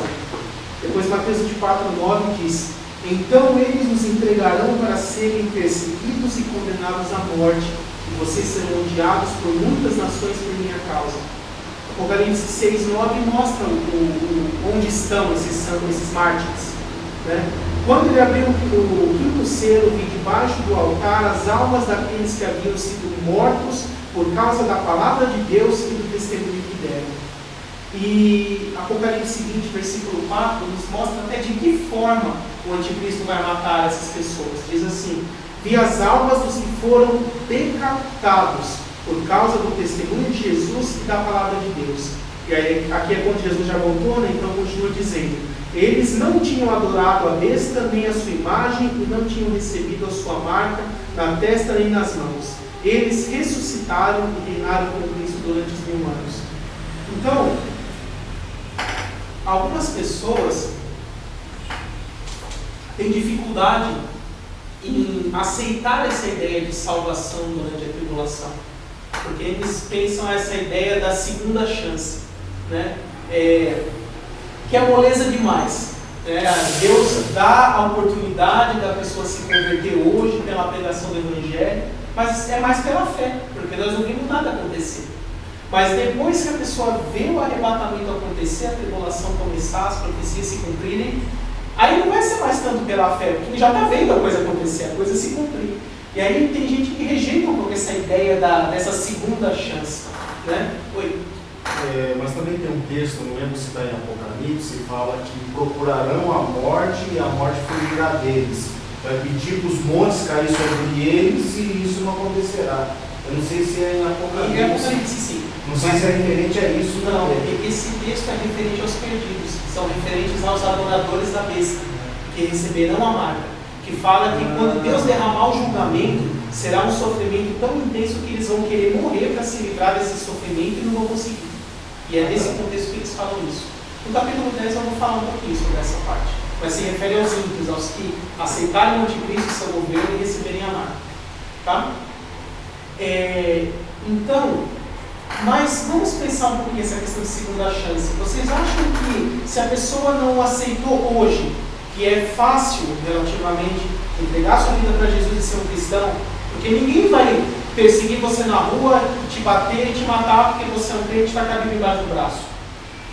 Depois Mateus 24:9 diz: então eles nos entregarão para serem perseguidos e condenados à morte, e vocês serão odiados por muitas nações por minha causa. Apocalipse 6:9 mostra onde estão esses mártires. Quando ele abriu o quinto selo, vi debaixo do altar as almas daqueles que haviam sido mortos por causa da palavra de Deus e do testemunho que deram. E Apocalipse 20, versículo 4, nos mostra até de que forma o anticristo vai matar essas pessoas. Diz assim: vi as almas dos que foram decapitados por causa do testemunho de Jesus e da palavra de Deus. E aí, aqui é quando Jesus já voltou, então continua dizendo: eles não tinham adorado a besta nem a sua imagem e não tinham recebido a sua marca na testa nem nas mãos. Eles ressuscitaram e reinaram com Cristo durante os 1000 anos. Então, algumas pessoas têm dificuldade em aceitar essa ideia de salvação durante a tribulação, porque eles pensam essa ideia da segunda chance, que é moleza demais. Deus dá a oportunidade da pessoa se converter hoje pela pregação do Evangelho, mas é mais pela fé, porque nós não vimos nada acontecer. Mas depois que a pessoa vê o arrebatamento acontecer, a tribulação começar, as profecias se cumprirem, aí não vai ser mais tanto pela fé, porque ele já está vendo a coisa acontecer, a coisa se cumprir. E aí tem gente que rejeita um pouco essa ideia dessa segunda chance. Oi? Mas também tem um texto, não lembro se está em Apocalipse, que fala que procurarão a morte e a morte fugirá deles. Vai pedir que os montes caírem sobre eles e isso não acontecerá. Eu não sei se é em Apocalipse. Em Apocalipse, sim. Não sei se é referente a isso. Não, esse texto é referente aos perdidos, são referentes aos adoradores da besta, que receberão a marca, que fala que quando Deus derramar o julgamento, será um sofrimento tão intenso que eles vão querer morrer para se livrar desse sofrimento e não vão conseguir. E é nesse contexto que eles falam isso. No capítulo 10 eu vou falar um pouquinho sobre essa parte, mas se refere aos ímpios, aos que aceitarem o anticristo, seu governo e receberem a marca. Tá? Então, mas vamos pensar um pouquinho essa questão de segunda chance. Vocês acham que se a pessoa não aceitou hoje, que é fácil relativamente entregar sua vida para Jesus e ser um cristão, porque ninguém vai perseguir você na rua, te bater e te matar porque você é um crente e está com a Bíblia embaixo do braço.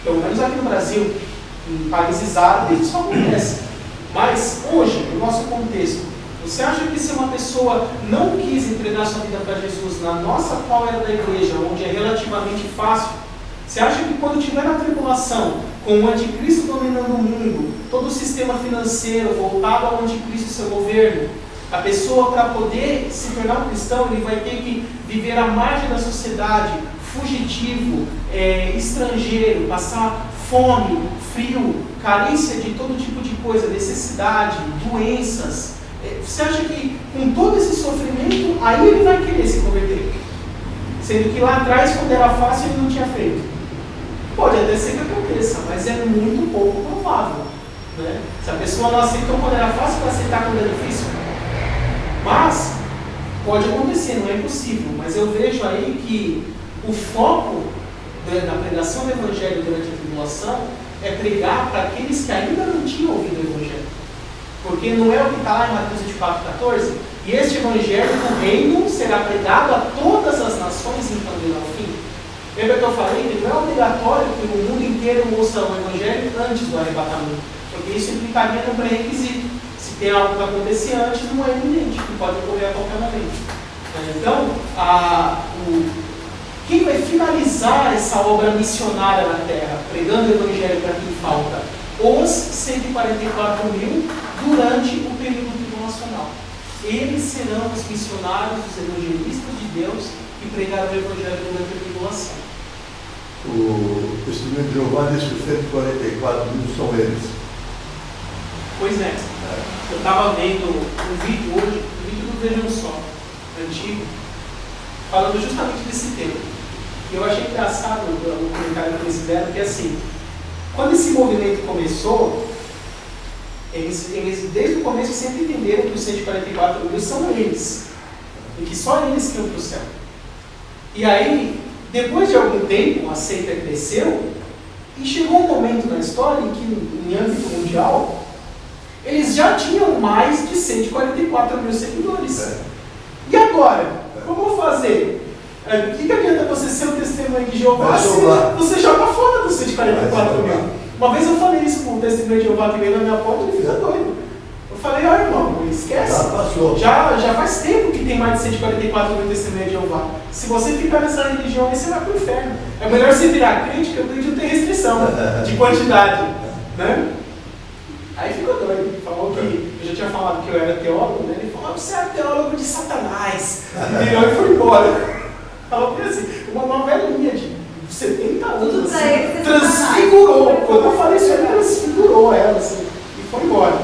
Pelo menos aqui no Brasil, em países árabes, isso acontece. Mas hoje, no nosso contexto, você acha que se uma pessoa não quis entregar sua vida para Jesus na nossa qual era da igreja, onde é relativamente fácil, você acha que quando tiver na tribulação, com o anticristo dominando o mundo, todo o sistema financeiro voltado ao anticristo e seu governo, a pessoa, para poder se tornar um cristão, ele vai ter que viver à margem da sociedade, fugitivo, estrangeiro, passar fome, frio, carência de todo tipo de coisa, necessidade, doenças. Você acha que com todo esse sofrimento, aí ele vai querer se converter? Sendo que lá atrás, quando era fácil, ele não tinha feito. Pode até ser que aconteça, mas é muito pouco provável. Se a pessoa não aceitou quando era fácil, vai aceitar quando é difícil. Mas pode acontecer, não é impossível. Mas eu vejo aí que o foco da pregação do Evangelho durante a tribulação é pregar para aqueles que ainda não tinham ouvido o Evangelho. Porque não é o que está lá em Mateus 24:14? E este Evangelho do reino será pregado a todas as nações então virá o fim. Lembra que eu falei que não é obrigatório que o mundo inteiro ouça o Evangelho antes do arrebatamento, porque isso implicaria no pré-requisito. Se tem algo que acontecer antes, não é iminente, que pode ocorrer a qualquer momento. Então, quem vai finalizar essa obra missionária na Terra, pregando o Evangelho para quem falta? Os 144 mil durante o período tribulacional. Eles serão os missionários, os evangelistas de Deus que pregaram o Evangelho durante a tribulação. O Testemunho de Jeová diz que os 144 mil são eles. Pois é. Eu estava vendo um vídeo hoje, um vídeo do Vejam Só, antigo, falando justamente desse tema. E eu achei engraçado o comentário que eles fizeram, que assim, quando esse movimento começou, eles desde o começo sempre entenderam que os 144 mil são eles, e que só eles que iam para o céu. E aí, depois de algum tempo, a seita cresceu, e chegou um momento na história em que, em âmbito mundial, eles já tinham mais de 144 mil seguidores. E agora? Como fazer? O que adianta você ser um testemunho de Jeová se você joga fora dos 144 mil? Uma vez eu falei isso com um testemunho de Jeová que veio na minha porta e ele ficou doido. Eu falei, olha irmão, esquece. Já faz tempo que tem mais de 144 mil testemunhos de Jeová. Se você ficar nessa religião aí, você vai para o inferno. É melhor você virar crente, porque o crente não tem restrição de quantidade. Né? Aí ficou doido. Falou que eu já tinha falado que eu era teólogo, né? Ele falou, você é teólogo de Satanás. E foi embora. Falou que assim, uma velhinha de 70 anos assim, transfigurou. Quando eu falei isso, ele transfigurou ela assim, e foi embora.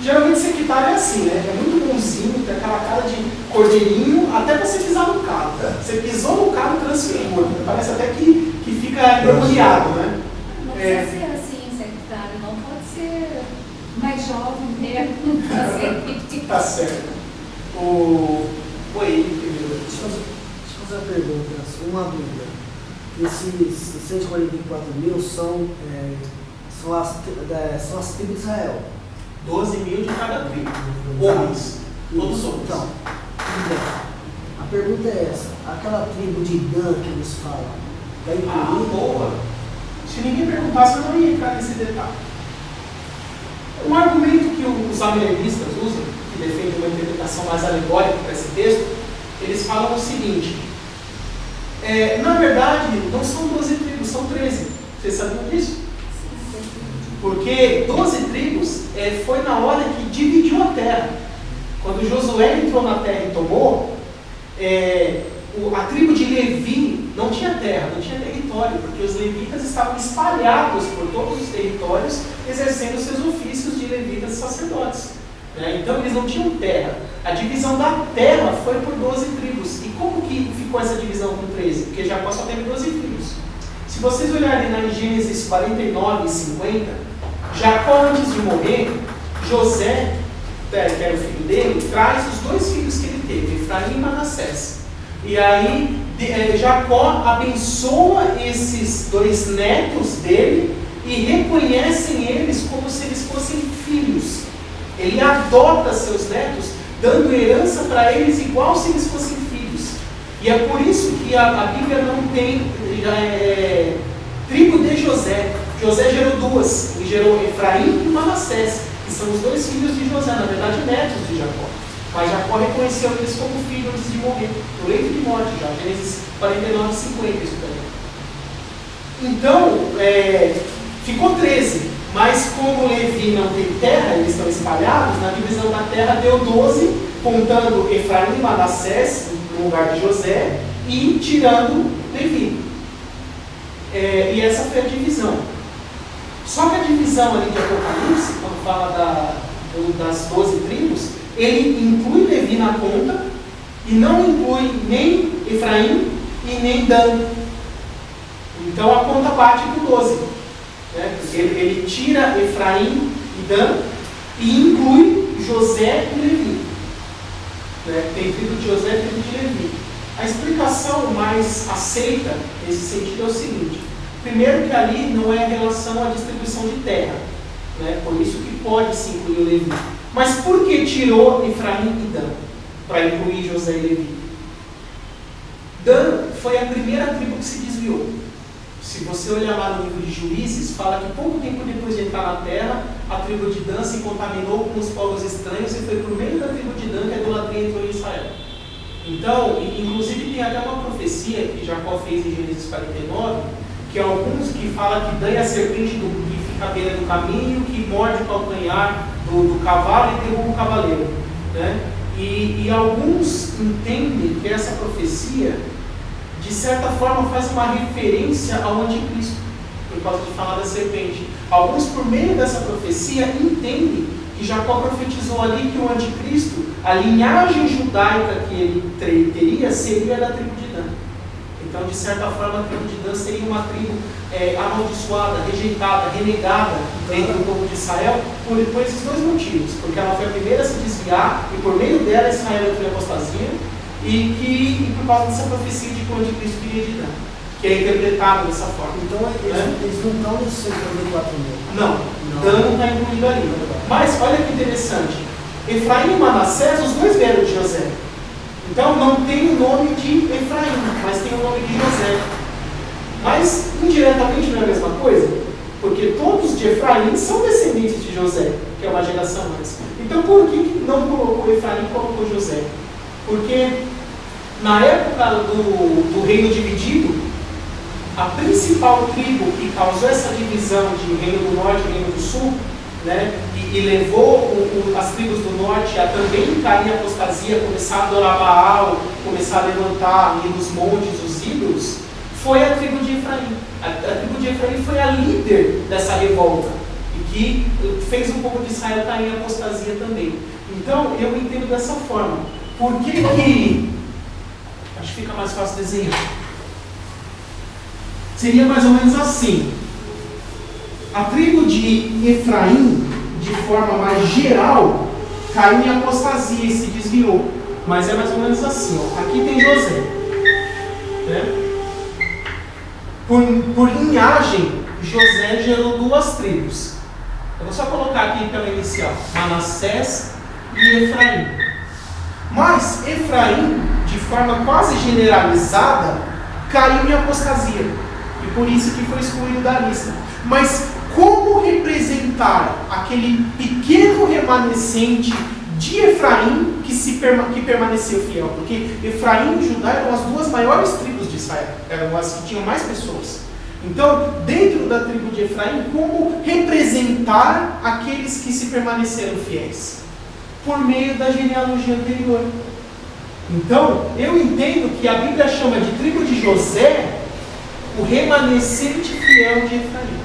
Geralmente sectário é assim, né? É muito bonzinho, tem aquela cara de cordeirinho, até você pisar no carro. Você pisou no carro, transfigura. Parece até que fica endemoniado, né? Não precisa ser assim, sectário, não pode ser mais jovem mesmo. Tá certo. Oi, Deixa eu fazer uma pergunta, uma dúvida. Esses 144 mil são as tribos de Israel. 12 mil de cada tribo. Homens. Todos homens. Então, a pergunta é essa. Aquela tribo de Dan que eles falam, vai incluir? Boa. Se ninguém perguntasse, eu não ia entrar nesse detalhe. Um argumento que os amilenistas usam, que defende uma interpretação mais alegórica para esse texto, eles falam o seguinte: na verdade, não são 12 tribos, são 13. Vocês sabiam disso? Porque 12 tribos foi na hora que dividiu a terra. Quando Josué entrou na terra e tomou, a tribo de Levi não tinha terra, não tinha território, porque os levitas estavam espalhados por todos os territórios, exercendo seus ofícios de levitas e sacerdotes. Então eles não tinham terra. A divisão da terra foi por 12 tribos. E como que ficou essa divisão com 13? Porque Jacó só teve 12 tribos. Se vocês olharem na Gênesis 49 e 50, Jacó, antes de morrer, José, que era o filho dele, traz os dois filhos que ele teve, Efraim e Manassés. E aí Jacó abençoa esses dois netos dele e reconhecem eles como se eles fossem filhos. Ele adota seus netos, dando herança para eles igual se eles fossem filhos. E é por isso que a Bíblia não tem tribo de José. José gerou duas, ele gerou Efraim e Manassés, que são os dois filhos de José, na verdade netos de Jacó. Mas Jacó reconheceu eles como filhos antes de morrer, no leito de morte já, Gênesis 49, 50, isso daí. Então, ficou 13, mas como Levi não tem terra, eles estão espalhados, na divisão da terra deu 12, contando Efraim e Manassés, no lugar de José, e tirando Levi. E essa foi a divisão. Só que a divisão ali de Apocalipse, quando fala das 12 tribos, ele inclui Levi na conta e não inclui nem Efraim e nem Dan. Então a conta bate com 12. Né? Ele tira Efraim e Dan e inclui José e Levi. Né? Tem tribo de José e tribo de Levi. A explicação mais aceita nesse sentido é o seguinte: primeiro, que ali não é em relação à distribuição de terra, né? Por isso que pode se incluir o Levi. Mas por que tirou Efraim e Dan para incluir José e Levi? Dan foi a primeira tribo que se desviou. Se você olhar lá no livro de Juízes, fala que pouco tempo depois de entrar na terra, a tribo de Dan se contaminou com os povos estranhos e foi por meio da tribo de Dan que a idolatria entrou em Israel. Então, inclusive tem até uma profecia que Jacó fez em Gênesis 49, que alguns que falam que Dan é a serpente que fica à beira do caminho, que morde o calcanhar do cavalo e derruba o cavaleiro. Né? E alguns entendem que essa profecia, de certa forma, faz uma referência ao anticristo, por causa de falar da serpente. Alguns, por meio dessa profecia, entendem que Jacó profetizou ali que o anticristo, a linhagem judaica que ele teria, seria da tribo de Dan. Então, de certa forma, a tribo de Dan seria uma tribo amaldiçoada, rejeitada, renegada dentro do povo de Israel, por esses dois motivos. Porque ela foi a primeira a se desviar, e por meio dela Israel entrou em apostasia, e por causa dessa profecia de que o anticristo viria de Dan, que é interpretado dessa forma. Então, eles não estão nos 144 mil. Não, Dan não está incluído ali. Mas, olha que interessante, Efraim e Manassés, os dois vieram de José. Então, não tem o nome de Efraim, mas tem o nome de José. Mas, indiretamente, não é a mesma coisa? Porque todos de Efraim são descendentes de José, que é uma geração antes. Então, por que não colocou Efraim e colocou José? Porque, na época do reino dividido, a principal tribo que causou essa divisão de reino do norte e reino do sul, né, e levou as tribos do norte a também cair em apostasia, começar a adorar Baal, começar a levantar ali nos montes os ídolos, foi a tribo de Efraim. A tribo de Efraim foi a líder dessa revolta e que fez o povo de Israel cair em apostasia também. Então, eu entendo dessa forma. Por que acho que fica mais fácil desenhar? Seria mais ou menos assim. A tribo de Efraim, de forma mais geral, caiu em apostasia e se desviou. Mas é mais ou menos assim. Ó. Aqui tem José. Né? Por linhagem, José gerou duas tribos. Eu vou só colocar aqui pela inicial: Manassés e Efraim. Mas Efraim, de forma quase generalizada, caiu em apostasia. E por isso que foi excluído da lista. Mas como representar aquele pequeno remanescente de Efraim que permaneceu fiel? Porque Efraim e Judá eram as duas maiores tribos de Israel. Eram as que tinham mais pessoas. Então, dentro da tribo de Efraim, como representar aqueles que se permaneceram fiéis? Por meio da genealogia anterior. Então, eu entendo que a Bíblia chama de tribo de José o remanescente fiel de Efraim.